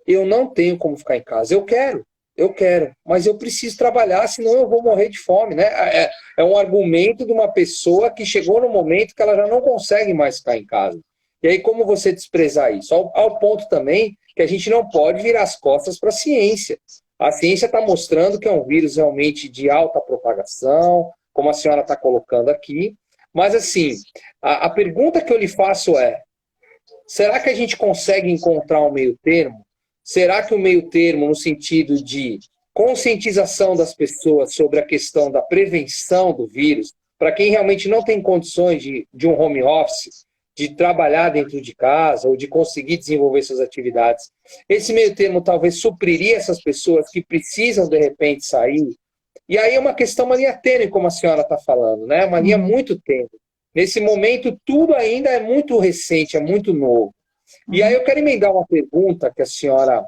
eu não tenho como ficar em casa. Eu quero, mas eu preciso trabalhar, senão eu vou morrer de fome, né? É um argumento de uma pessoa que chegou no momento que ela já não consegue mais ficar em casa. E aí, como você desprezar isso? Ao ponto também que a gente não pode virar as costas para a ciência. A ciência está mostrando que é um vírus realmente de alta propagação, como a senhora está colocando aqui. Mas, assim, a pergunta que eu lhe faço é: será que a gente consegue encontrar um meio termo? Será que o meio termo, no sentido de conscientização das pessoas sobre a questão da prevenção do vírus, para quem realmente não tem condições de um home office, de trabalhar dentro de casa ou de conseguir desenvolver suas atividades, esse meio termo talvez supriria essas pessoas que precisam, de repente, sair. E aí é uma questão, uma linha tênue, como a senhora está falando, né? Uma linha uhum, muito tênue. Nesse momento, tudo ainda é muito recente, é muito novo. E aí uhum. eu quero emendar uma pergunta que a senhora,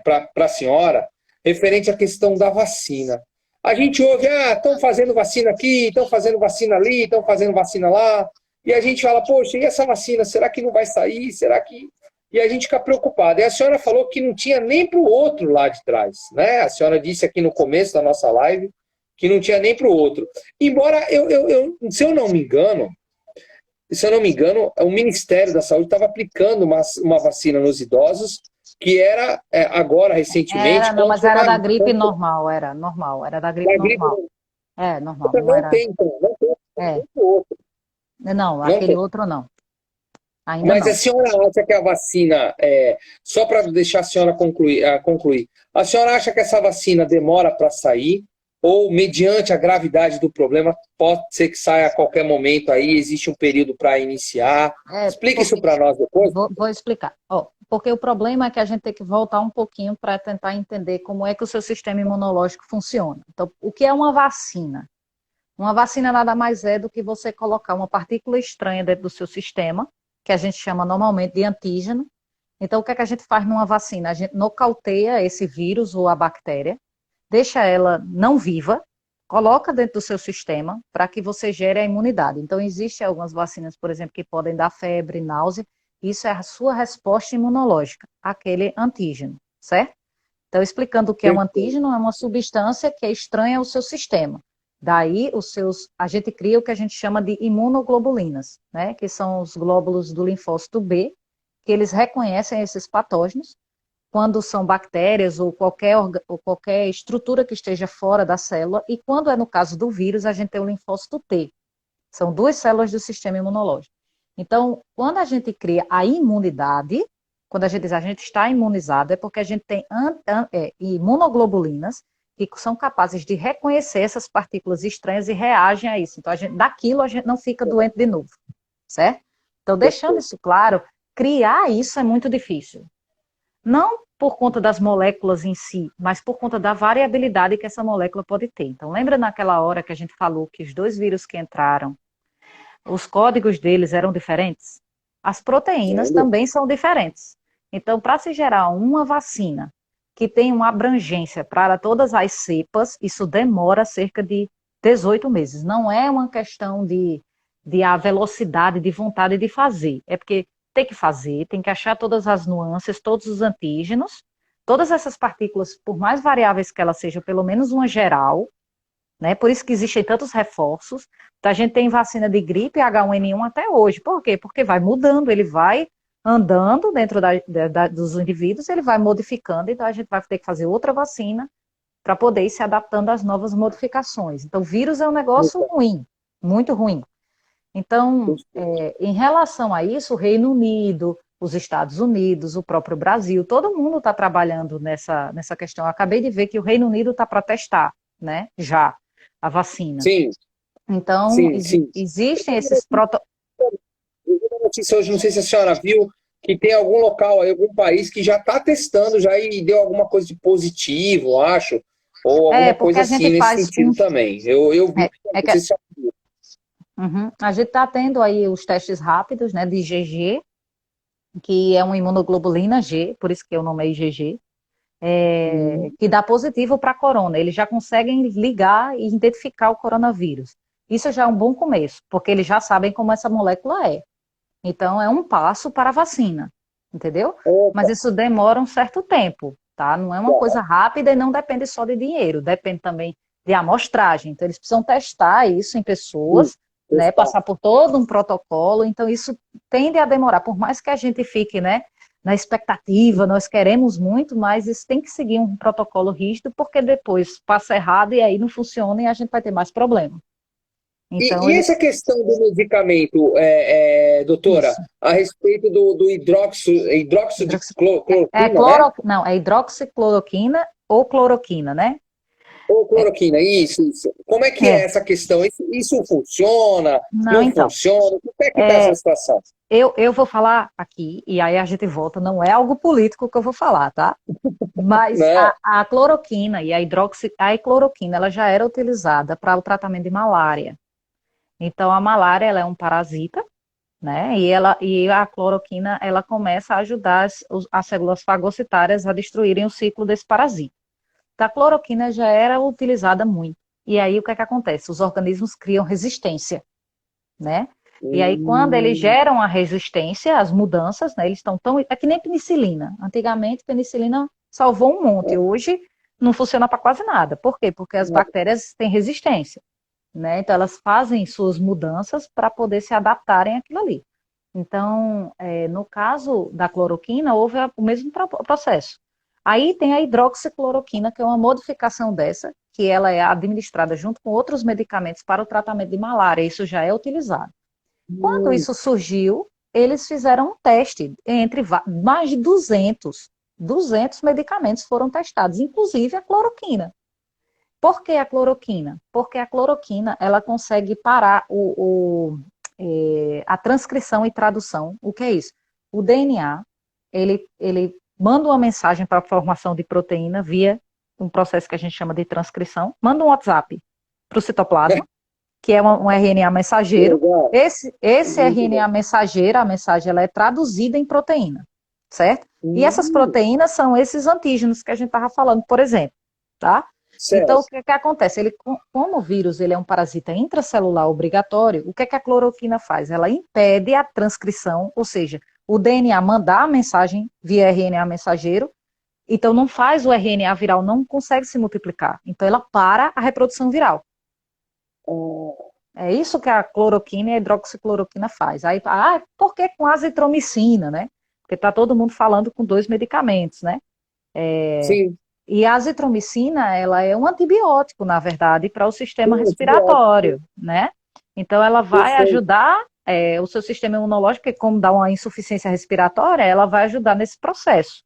para a senhora, referente à questão da vacina. A gente ouve, estão fazendo vacina aqui, estão fazendo vacina ali, estão fazendo vacina lá, e a gente fala, poxa, e essa vacina, será que não vai sair? Será que... E a gente fica preocupado. E a senhora falou que não tinha nem para o outro lá de trás, né? A senhora disse aqui no começo da nossa live que não tinha nem para o outro. Embora, se eu não me engano, o Ministério da Saúde estava aplicando uma vacina nos idosos que era agora, recentemente, Era, não, mas contra era uma da gripe contra normal, era normal, era da gripe a gripe. normal. É, normal, Outra não não era. tem, então, não tem É, outro, não, não aquele tem. outro não, ainda Mas a não. senhora acha que a vacina, só para deixar a senhora concluir, a senhora acha que essa vacina demora para sair ou, mediante a gravidade do problema, pode ser que saia a qualquer momento aí, existe um período para iniciar? É, Explique isso porque, para nós depois. vou explicar. Ó, porque o problema é que a gente tem que voltar um pouquinho para tentar entender como é que o seu sistema imunológico funciona. Então, o que é uma vacina? Uma vacina nada mais é do que você colocar uma partícula estranha dentro do seu sistema, que a gente chama normalmente de antígeno. Então, o que é que a gente faz numa vacina? A gente nocauteia esse vírus ou a bactéria, deixa ela não viva, coloca dentro do seu sistema para que você gere a imunidade. Então, existem algumas vacinas, por exemplo, que podem dar febre, náusea. Isso é a sua resposta imunológica, aquele antígeno, certo? Então, explicando o que é um Perfeito. antígeno, é uma substância que é estranha ao seu sistema. Daí, a gente cria o que a gente chama de imunoglobulinas, né? Que são os glóbulos do linfócito B, que eles reconhecem esses patógenos quando são bactérias ou qualquer estrutura que esteja fora da célula, e quando é no caso do vírus, a gente tem o linfócito T. São duas células do sistema imunológico. Então, quando a gente cria a imunidade, quando a gente diz a gente está imunizado, é porque a gente tem imunoglobulinas que são capazes de reconhecer essas partículas estranhas e reagem a isso. Então, daquilo a gente não fica doente de novo, certo? Então, deixando isso claro, criar isso é muito difícil. Não por conta das moléculas em si, mas por conta da variabilidade que essa molécula pode ter. Então, lembra naquela hora que a gente falou que os dois vírus que entraram, os códigos deles eram diferentes? As proteínas Lembro. também são diferentes. Então, para se gerar uma vacina que tenha uma abrangência para todas as cepas, isso demora cerca de 18 meses. Não é uma questão de a velocidade, de vontade de fazer. É porque tem que fazer, tem que achar todas as nuances, todos os antígenos, todas essas partículas, por mais variáveis que elas sejam, pelo menos uma geral, né? Por isso que existem tantos reforços. Então, a gente tem vacina de gripe H1N1 até hoje. Por quê? Porque vai mudando, ele vai andando dentro dos indivíduos, ele vai modificando, então a gente vai ter que fazer outra vacina para poder ir se adaptando às novas modificações. Então, vírus é um negócio ruim, muito ruim. Então, em relação a isso, o Reino Unido, os Estados Unidos, o próprio Brasil, todo mundo está trabalhando nessa questão. Eu acabei de ver que o Reino Unido está para testar, né, já, a vacina. Sim, Então, sim, sim. existem esses protocolos. Eu vi uma notícia hoje, não sei se a senhora viu, que tem algum local aí, algum país que já está testando já e deu alguma coisa de positivo, acho, ou É, alguma porque coisa a gente assim nesse faz sentido também. Eu vi, é, é não que sei se uhum, a gente está tendo aí os testes rápidos, né, de IgG, que é uma imunoglobulina G, por isso que eu nomei IgG, que dá positivo para a corona. Eles já conseguem ligar e identificar o coronavírus. Isso já é um bom começo, porque eles já sabem como essa molécula é. Então, é um passo para a vacina, entendeu? Mas Opa, isso demora um certo tempo, tá? Não é uma tá. coisa rápida e não depende só de dinheiro, depende também de amostragem. Então, eles precisam testar isso em Sim, pessoas, né? está. Passar por todo um protocolo. Então, isso tende a demorar, por mais que a gente fique, né? Na expectativa, nós queremos muito, mas isso tem que seguir um protocolo rígido, porque depois passa errado e aí não funciona e a gente vai ter mais problema. Então, E essa eles. questão do medicamento, doutora, Isso. a respeito do hidróxido de cloroquina, né? Não, é hidroxicloroquina ou cloroquina, né? Ou cloroquina, isso. Como é que é É. essa questão? Isso funciona? Não, Não então, funciona? Como é que está essa situação? eu vou falar aqui, e aí a gente volta, não é algo político que eu vou falar, tá? Mas Não. a cloroquina e a cloroquina, ela já era utilizada para o tratamento de malária. Então, a malária, ela é um parasita, né? E a cloroquina, ela começa a ajudar as células fagocitárias a destruírem o ciclo desse parasita. A cloroquina já era utilizada muito. E aí o que é que acontece? Os organismos criam resistência, né? E aí quando eles Hum, geram a resistência, as mudanças, né? Eles estão tão. É que nem penicilina. Antigamente, penicilina salvou um monte. Hoje não funciona para quase nada. Por quê? Porque as bactérias têm resistência, né? Então elas fazem suas mudanças para poder se adaptarem àquilo ali. Então, no caso da cloroquina, houve o mesmo processo. Aí tem a hidroxicloroquina, que é uma modificação dessa, que ela é administrada junto com outros medicamentos para o tratamento de malária. Isso já é utilizado. Quando hum, isso surgiu, eles fizeram um teste entre mais de 200 medicamentos foram testados, inclusive a cloroquina. Por que a cloroquina? Porque a cloroquina ela consegue parar a transcrição e tradução. O que é isso? O DNA ele manda uma mensagem para a formação de proteína via um processo que a gente chama de transcrição, manda um WhatsApp para o citoplasma, que é um RNA mensageiro. legal. Esse Muito bom. RNA mensageiro, a mensagem ela é traduzida em proteína, certo? E essas Hum, proteínas são esses antígenos que a gente estava falando, por exemplo, tá? Então, o certo. que acontece? Como o vírus ele é um parasita intracelular obrigatório, o que a cloroquina faz? Ela impede a transcrição, ou seja, o DNA mandar a mensagem via RNA mensageiro, então não faz o RNA viral, não consegue se multiplicar. Então, ela para a reprodução viral. É isso que a cloroquina e a hidroxicloroquina faz. Aí, por que com azitromicina, né? Porque está todo mundo falando com dois medicamentos, né? Sim, E a azitromicina, ela é um antibiótico, na verdade, para o sistema sim, antibiótico. respiratório, né? Então, ela vai Perfeito. ajudar o seu sistema imunológico, porque como dá uma insuficiência respiratória, ela vai ajudar nesse processo.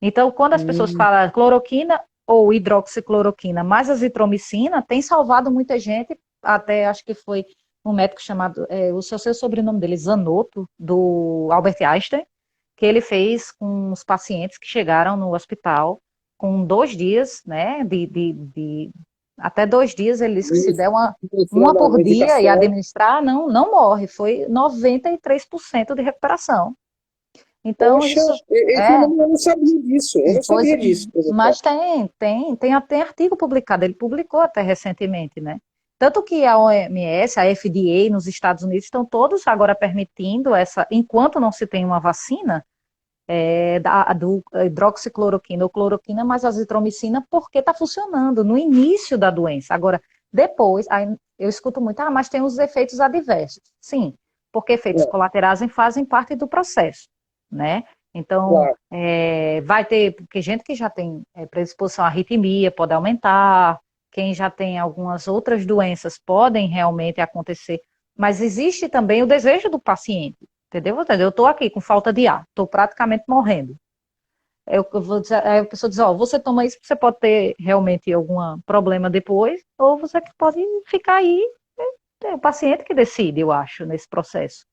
Então, quando as pessoas Hum, falam cloroquina ou hidroxicloroquina mais azitromicina, tem salvado muita gente, até acho que foi um médico chamado, o seu sobrenome dele, Zanotto, do Albert Einstein, que ele fez com os pacientes que chegaram no hospital com 2 dias, né, até 2 dias, ele disse que se der uma uma por dia e medicação. administrar, não morre, foi 93% de recuperação. Então, Poxa, isso esse é, eu não sabia disso. Eu não pois, sabia disso, professor. mas tem até artigo publicado, ele publicou até recentemente, né? Tanto que a OMS, a FDA nos Estados Unidos estão todos agora permitindo enquanto não se tem uma vacina, do hidroxicloroquina ou cloroquina mais azitromicina, porque está funcionando no início da doença. Agora, depois, aí eu escuto muito, mas tem os efeitos adversos. Sim, porque efeitos É, colaterais fazem parte do processo, né? Então, claro. vai ter, porque gente que já tem predisposição à arritmia pode aumentar, quem já tem algumas outras doenças podem realmente acontecer, Mas existe também o desejo do paciente, entendeu? Eu estou aqui com falta de ar, estou praticamente morrendo. Eu vou dizer, aí a pessoa diz, ó, você toma isso, você pode ter realmente algum problema depois, ou você pode ficar aí, é o paciente que decide, eu acho, nesse processo,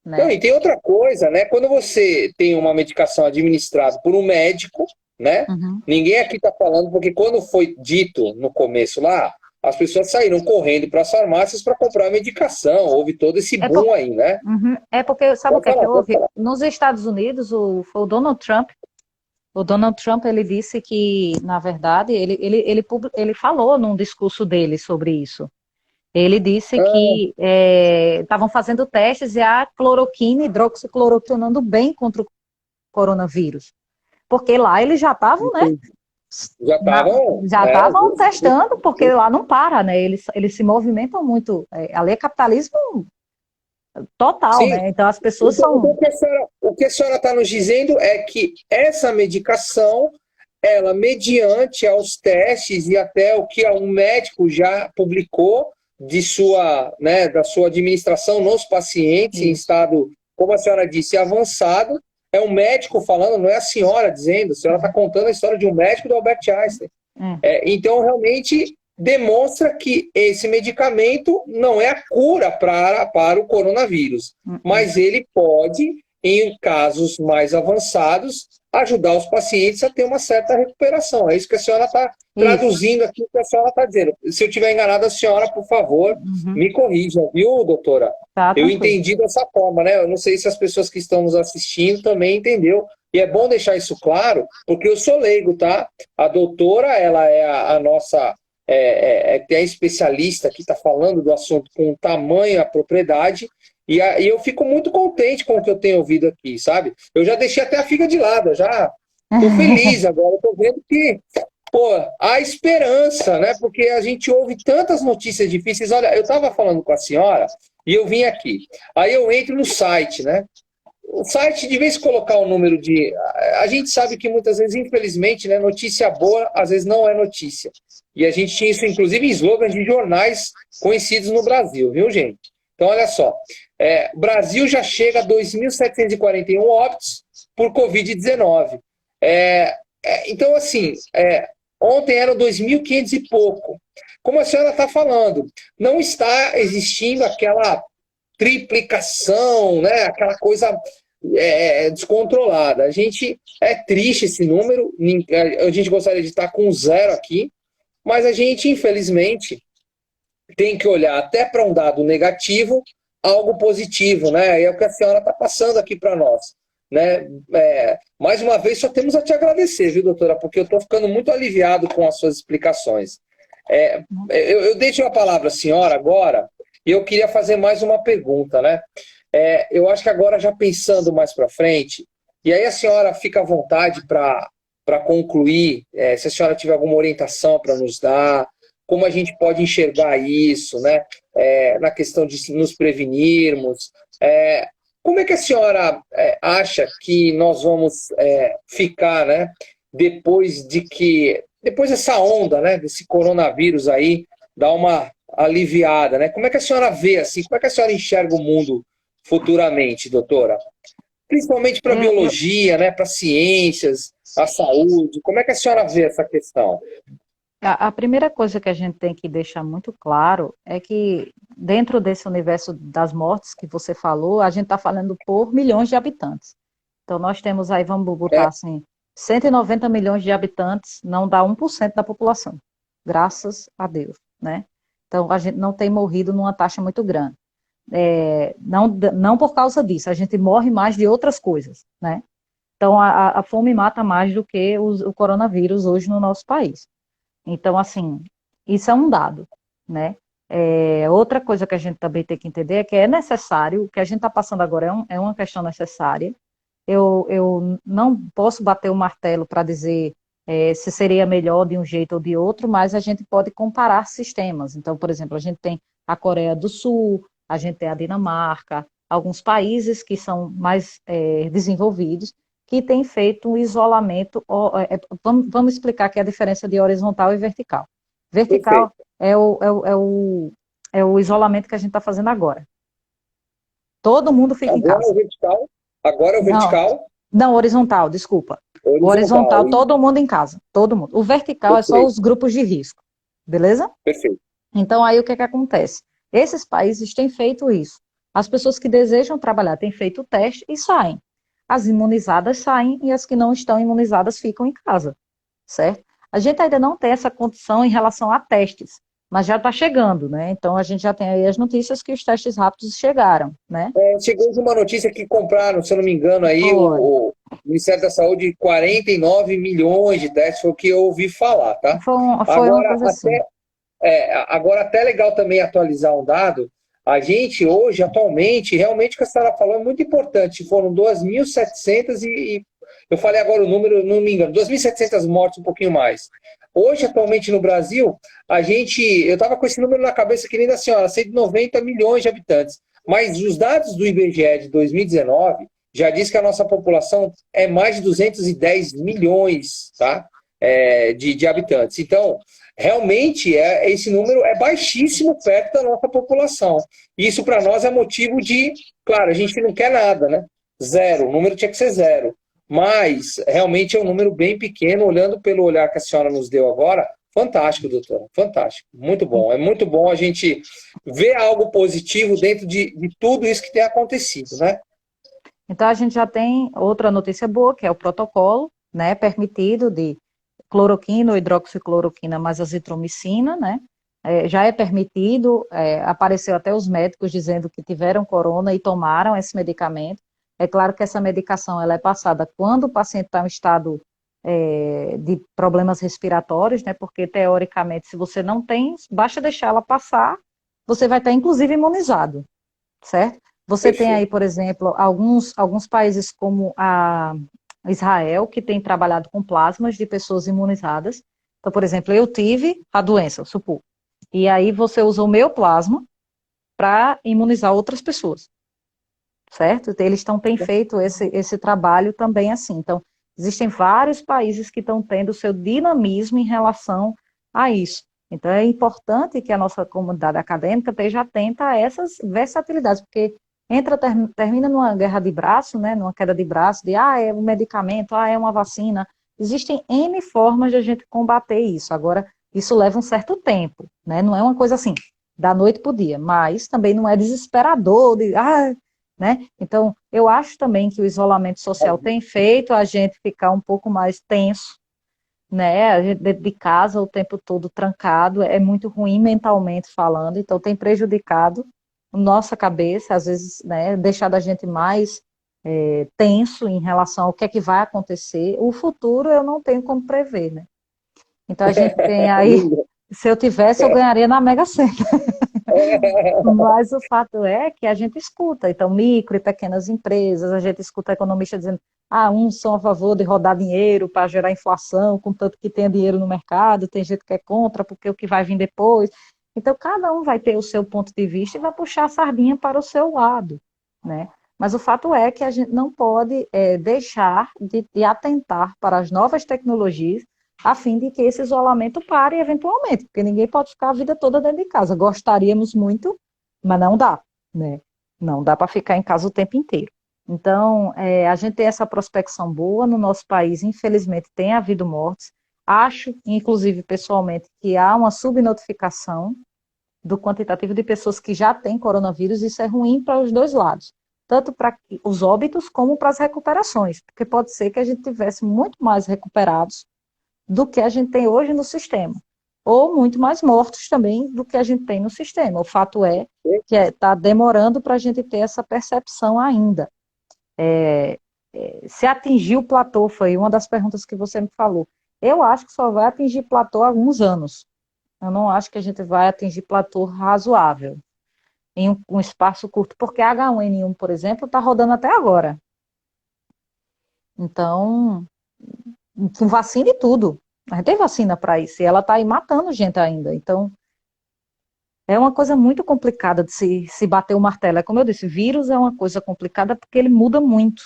Não, né? e tem outra coisa, né? Quando você tem uma medicação administrada por um médico, né? Uhum. Ninguém aqui está falando, porque quando foi dito no começo lá, as pessoas saíram correndo para as farmácias para comprar a medicação. Houve todo esse É, por- boom aí, né? Uhum. É porque, sabe o Pode que é que falar, pode houve? falar. Nos Estados Unidos, foi o Donald Trump, ele disse que, na verdade, ele falou num discurso dele sobre isso. Ele disse Ah, que estavam fazendo testes e a cloroquina, hidroxicloroquinando bem contra o coronavírus. Porque lá eles já estavam, né? entendi. Já estavam, Já estavam testando, porque lá não para, né? Eles se movimentam muito. Ali é capitalismo total, sim. né? Então as pessoas Então, são. o que a senhora está nos dizendo é que essa medicação, ela, mediante aos testes e até o que um médico já publicou de sua, né, da sua administração nos pacientes em Isso. estado, como a senhora disse, avançado, é um médico falando, não é a senhora dizendo, a senhora está contando a história de um médico do Albert Einstein. É, Então, realmente demonstra que esse medicamento não é a cura para o coronavírus, é. mas ele pode, em casos mais avançados, ajudar os pacientes a ter uma certa recuperação. É isso que a senhora está Isso. traduzindo aqui o que a senhora está dizendo. Se eu estiver enganado, a senhora, por favor, Uhum. me corrija, viu, doutora? Tá Eu tranquilo. entendi dessa forma, né? Eu não sei se as pessoas que estão nos assistindo também entendeu. E é bom deixar isso claro, porque eu sou leigo, tá? A doutora, ela é a nossa que é especialista que está falando do assunto com tamanha propriedade, e eu fico muito contente com o que eu tenho ouvido aqui, sabe? Eu já deixei até a figa de lado, eu já estou feliz agora, estou vendo que, pô, há esperança, né? Porque a gente ouve tantas notícias difíceis. Olha, eu estava falando com a senhora e eu vim aqui. Aí eu entro no site, né? O site, de vez em colocar o número de. A gente sabe que muitas vezes, infelizmente, né, notícia boa, às vezes não é notícia. E a gente tinha isso, inclusive, em slogans de jornais conhecidos no Brasil, viu, gente? Então, olha só. O Brasil já chega a 2.741 óbitos por Covid-19. Então, assim, ontem eram 2.500 e pouco. Como a senhora está falando, não está existindo aquela triplicação, né? Aquela coisa descontrolada. A gente é triste esse número, a gente gostaria de estar com zero aqui, mas a gente, infelizmente, tem que olhar até para um dado negativo, algo positivo, né? E é o que a senhora está passando aqui para nós. Né? Mais uma vez, só temos a te agradecer, viu, doutora? Porque eu estou ficando muito aliviado com as suas explicações. Eu deixo a palavra à senhora agora e eu queria fazer mais uma pergunta, né? Eu acho que agora, já pensando mais para frente, e aí a senhora fica à vontade para concluir, se a senhora tiver alguma orientação para nos dar, como a gente pode enxergar isso, né? Na questão de nos prevenirmos. Como é que a senhora acha que nós vamos ficar, né? Depois dessa onda, né? Desse coronavírus aí, dar uma aliviada, né? Como é que a senhora vê assim? Como é que a senhora enxerga o mundo futuramente, doutora? Principalmente para a Eu, eu, biologia, né? Para ciências, a saúde. Como é que a senhora vê essa questão? a primeira coisa que a gente tem que deixar muito claro é que dentro desse universo das mortes que você falou, a gente está falando por milhões de habitantes. Então nós temos aí, vamos botar assim, 190 milhões de habitantes, não dá 1% da população, graças a Deus, né? Então a gente não tem morrido numa taxa muito grande. Não por causa disso, a gente morre mais de outras coisas, né? Então a fome mata mais do que o coronavírus hoje no nosso país. Então, assim, isso é um dado, né? Outra coisa que a gente também tem que entender é que é necessário, o que a gente está passando agora é uma questão necessária. Eu não posso bater o martelo para dizer se seria melhor de um jeito ou de outro, mas a gente pode comparar sistemas. Então, por exemplo, a gente tem a Coreia do Sul, a gente tem a Dinamarca, alguns países que são mais desenvolvidos, que têm feito um isolamento. Vamos explicar aqui a diferença de horizontal e vertical. Vertical Perfeito. é o isolamento que a gente está fazendo agora. Todo mundo fica em Agora é casa. o vertical. Agora é o Não, vertical. não, horizontal, desculpa. O Horizontal. horizontal, todo mundo em casa, todo mundo. O vertical é só Perfeito, os grupos de risco, beleza? perfeito. Então, aí o que é que acontece? Esses países têm feito isso. As pessoas que desejam trabalhar têm feito o teste e saem. As imunizadas saem e as que não estão imunizadas ficam em casa, certo? A gente ainda não tem essa condição em relação a testes, mas já está chegando, né? Então, a gente já tem aí as notícias que os testes rápidos chegaram, né? Chegou de uma notícia que compraram, se eu não me engano, aí Foi. o Ministério da Saúde 49 milhões de testes, foi o que eu ouvi falar, tá? Foi uma Agora, coisa assim. agora até legal também atualizar um dado. A gente hoje, atualmente, realmente o que você estava falando é muito importante. Foram 2.700 e eu falei agora o número, não me engano, 2.700 mortes, um pouquinho mais. Hoje, atualmente no Brasil, eu estava com esse número na cabeça que nem da senhora, 190 milhões de habitantes. Mas os dados do IBGE de 2019 já diz que a nossa população é mais de 210 milhões, tá? De habitantes. Então, realmente esse número é baixíssimo perto da nossa população. Isso para nós é motivo de, claro, a gente não quer nada, né? Zero, o número tinha que ser zero. Mas realmente é um número bem pequeno, olhando pelo olhar que a senhora nos deu agora. Fantástico, doutora, fantástico, muito bom. É muito bom a gente ver algo positivo dentro de tudo isso que tem acontecido, né? Então, a gente já tem outra notícia boa, que é o protocolo, né, permitido de cloroquina ou hidroxicloroquina mais azitromicina, né? Já é permitido, apareceu até os médicos dizendo que tiveram corona e tomaram esse medicamento. É claro que essa medicação ela é passada quando o paciente está em estado de problemas respiratórios, né? Porque teoricamente, se você não tem, basta deixar ela passar, você vai estar inclusive imunizado, certo? Você tem aí, Perfeito. por exemplo, alguns países como a Israel, que tem trabalhado com plasmas de pessoas imunizadas. Então, por exemplo, eu tive a doença, supor. E aí você usa o meu plasma para imunizar outras pessoas, certo? Então, eles têm feito esse trabalho também assim. Então, existem vários países que estão tendo o seu dinamismo em relação a isso. Então, é importante que a nossa comunidade acadêmica esteja atenta a essas versatilidades, porque termina numa guerra de braço, né, numa queda de braço, é um medicamento, é uma vacina. Existem N formas de a gente combater isso. Agora, isso leva um certo tempo, né? Não é uma coisa assim, da noite para o dia, mas também não é desesperador, né? Então, eu acho também que o isolamento social tem feito a gente ficar um pouco mais tenso, né? A gente dentro de casa o tempo todo trancado, é muito ruim mentalmente falando, então tem prejudicado nossa cabeça, às vezes, né, deixado a gente mais tenso em relação ao que é que vai acontecer. O futuro eu não tenho como prever, né? Então a gente tem aí, se eu tivesse, eu ganharia na Mega Sena. Mas o fato é que a gente escuta, então, micro e pequenas empresas, a gente escuta economistas dizendo, uns são a favor de rodar dinheiro para gerar inflação, contanto que tenha dinheiro no mercado, tem gente que é contra, porque o que vai vir depois. Então, cada um vai ter o seu ponto de vista e vai puxar a sardinha para o seu lado, né? Mas o fato é que a gente não pode deixar de atentar para as novas tecnologias a fim de que esse isolamento pare eventualmente, porque ninguém pode ficar a vida toda dentro de casa. Gostaríamos muito, mas não dá, né? Não dá para ficar em casa o tempo inteiro. Então, a gente tem essa prospecção boa no nosso país, infelizmente tem havido mortes. Acho, inclusive, pessoalmente, que há uma subnotificação do quantitativo de pessoas que já têm coronavírus, isso é ruim para os dois lados, tanto para os óbitos como para as recuperações, porque pode ser que a gente tivesse muito mais recuperados do que a gente tem hoje no sistema, ou muito mais mortos também do que a gente tem no sistema. O fato é que está demorando para a gente ter essa percepção ainda. Se atingir o platô, foi uma das perguntas que você me falou. Eu acho que só vai atingir platô há alguns anos. Eu não acho que a gente vai atingir platô razoável em um espaço curto, porque a H1N1, por exemplo, está rodando até agora. Então, com vacina e tudo. A gente tem vacina para isso, e ela está aí matando gente ainda. Então, é uma coisa muito complicada de se bater o martelo. É como eu disse, vírus é uma coisa complicada porque ele muda muito.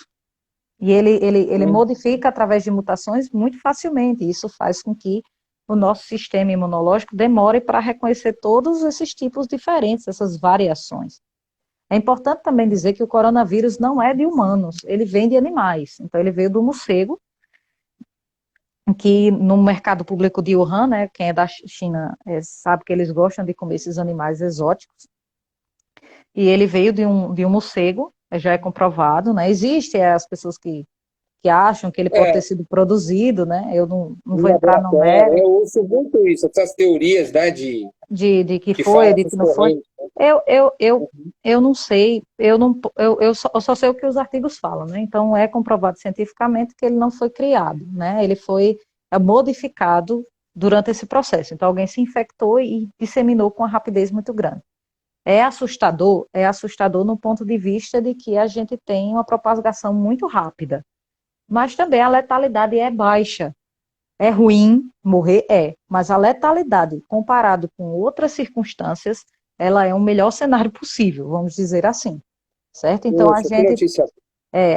E ele modifica através de mutações muito facilmente. E isso faz com que o nosso sistema imunológico demore para reconhecer todos esses tipos diferentes, essas variações. É importante também dizer que o coronavírus não é de humanos, ele vem de animais. Então, ele veio do morcego, que no mercado público de Wuhan, né, quem é da China sabe que eles gostam de comer esses animais exóticos, e ele veio de um morcego, já é comprovado, né? Existe as pessoas que acham que ele pode ter É, sido produzido, né? Eu não em vou entrar no laboratório, mérito eu ouço muito isso, essas teorias, né, de que que foi, falam de essas que não foi. correntes. Eu não sei, eu só sei o que os artigos falam, né? Então é comprovado cientificamente que ele não foi criado, né? Ele foi modificado durante esse processo. Então alguém se infectou e disseminou com uma rapidez muito grande. É assustador no ponto de vista de que a gente tem uma propagação muito rápida, mas também a letalidade é baixa. É ruim morrer? É, mas a letalidade, comparado com outras circunstâncias, ela é o melhor cenário possível, vamos dizer assim, certo? Então Poxa, que notícia.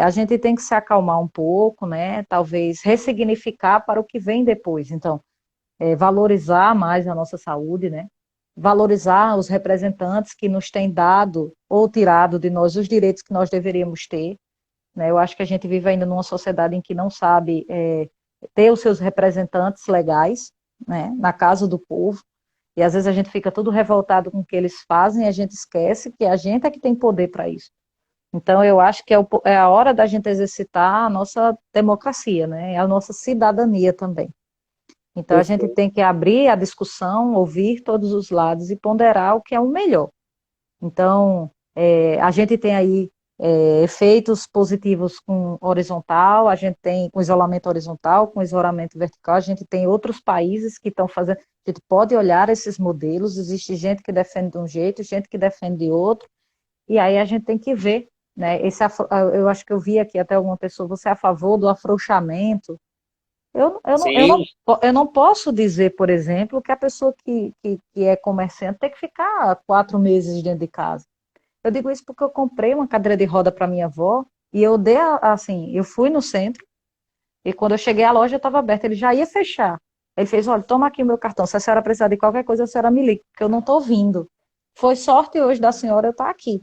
a gente tem que se acalmar um pouco, né? Talvez ressignificar para o que vem depois. Então, valorizar mais a nossa saúde, né? Valorizar os representantes que nos têm dado ou tirado de nós os direitos que nós deveríamos ter, né? Eu acho que a gente vive ainda numa sociedade em que não sabe ter os seus representantes legais, né, na casa do povo, e às vezes a gente fica todo revoltado com o que eles fazem e a gente esquece que a gente é que tem poder para isso. Então, eu acho que é a hora da gente exercitar a nossa democracia, né, a nossa cidadania também. Então, a gente Perfeito. tem que abrir a discussão, ouvir todos os lados e ponderar o que é o melhor. Então, a gente tem aí efeitos positivos com horizontal, a gente tem com isolamento horizontal, com isolamento vertical, a gente tem outros países que estão fazendo, a gente pode olhar esses modelos, existe gente que defende de um jeito, gente que defende de outro, e aí a gente tem que ver, né? Eu acho que eu vi aqui até alguma pessoa, você é a favor do afrouxamento? Sim, Eu não posso dizer, por exemplo, que a pessoa que é comerciante tem que ficar 4 meses dentro de casa. Eu digo isso porque eu comprei uma cadeira de roda para minha avó e eu dei assim, eu fui no centro e quando eu cheguei a loja estava aberta, ele já ia fechar. Ele fez, olha, toma aqui o meu cartão, se a senhora precisar de qualquer coisa, a senhora me liga, porque eu não estou vindo. Foi sorte hoje da senhora eu estar aqui.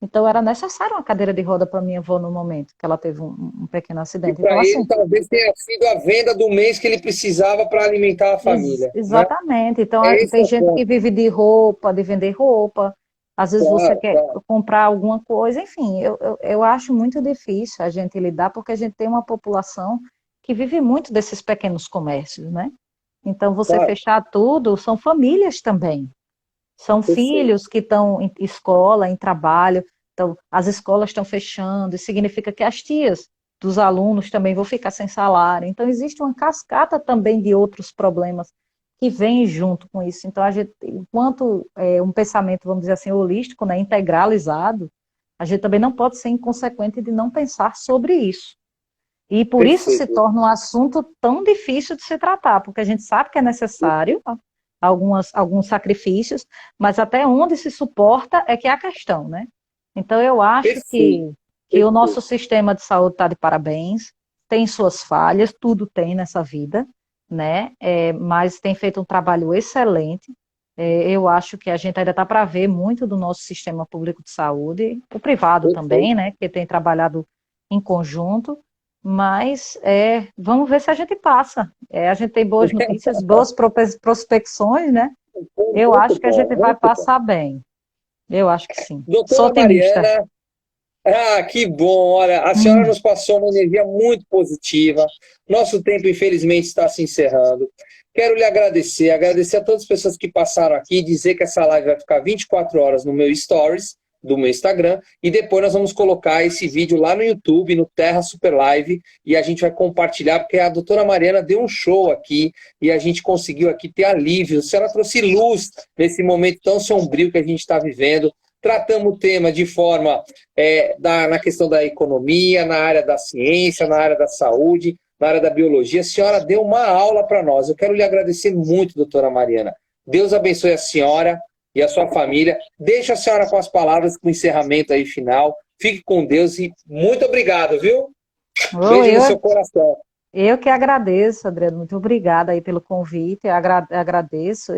Então era necessário uma cadeira de roda para minha avó no momento que ela teve um pequeno e acidente. Então, para ele assim, talvez tenha sido a venda do mês que ele precisava para alimentar a família, né? Exatamente. Então, Esse tem é o gente que ponto. vive de roupa, de vender roupa. Às vezes você Claro, quer claro. comprar alguma coisa. Enfim, eu acho muito difícil a gente lidar, porque a gente tem uma população que vive muito desses pequenos comércios, né? Então, você Claro, fechar tudo, são famílias também. São perfeito. filhos que estão em escola, em trabalho. Então, as escolas estão fechando, e significa que as tias dos alunos também vão ficar sem salário. Então, existe uma cascata também de outros problemas que vêm junto com isso. Então, a gente, enquanto um pensamento, vamos dizer assim, holístico, né, integralizado, a gente também não pode ser inconsequente de não pensar sobre isso. E por isso se Perfeito. torna um assunto tão difícil de se tratar, porque a gente sabe que é necessário alguns sacrifícios, mas até onde se suporta é que é a questão, né? Então eu acho Perfeito. que o nosso Perfeito. sistema de saúde está de parabéns, tem suas falhas, tudo tem nessa vida, né? Mas tem feito um trabalho excelente. Eu acho que a gente ainda está para ver muito do nosso sistema público de saúde, o privado Perfeito. também, né? Que tem trabalhado em conjunto. Mas vamos ver se a gente passa. A gente tem boas notícias, boas prospecções, né? Eu Muito acho que a bom, gente vai muito bom. passar bem. Eu acho que sim. Sou Doutora otimista. Mariana, ah, que bom! Olha, a senhora Hum, nos passou uma energia muito positiva. Nosso tempo, infelizmente, está se encerrando. Quero lhe agradecer, agradecer a todas as pessoas que passaram aqui, dizer que essa live vai ficar 24 horas no meu Stories, do meu Instagram, e depois nós vamos colocar esse vídeo lá no YouTube, no Terra Super Live, e a gente vai compartilhar, porque a doutora Mariana deu um show aqui, e a gente conseguiu aqui ter alívio. A senhora trouxe luz nesse momento tão sombrio que a gente está vivendo. Tratamos o tema de forma na questão da economia, na área da ciência, na área da saúde, na área da biologia. A senhora deu uma aula para nós. Eu quero lhe agradecer muito, doutora Mariana. Deus abençoe a senhora e a sua família. Deixa a senhora com as palavras, com o encerramento aí final. Fique com Deus e muito obrigado, viu? oh, Beijo no eu, seu coração. eu que agradeço, Adriano. Muito obrigada aí pelo convite. Eu agradeço.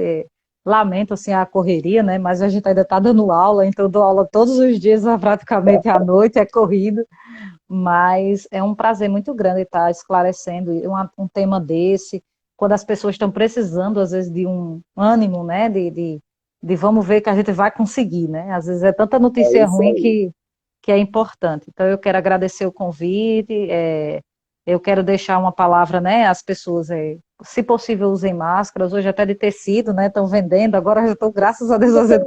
lamento assim a correria, né? Mas a gente ainda está dando aula, então eu dou aula todos os dias, praticamente à noite, é corrido. Mas é um prazer muito grande estar esclarecendo um tema desse, quando as pessoas estão precisando, às vezes, de um ânimo, né? De vamos ver que a gente vai conseguir, né? Às vezes é tanta É notícia isso ruim aí. que é importante. Então, eu quero agradecer o convite, eu quero deixar uma palavra, né? As pessoas, se possível, usem máscaras, hoje até de tecido, né? Estão vendendo, agora eu estou, graças a Deus, fazendo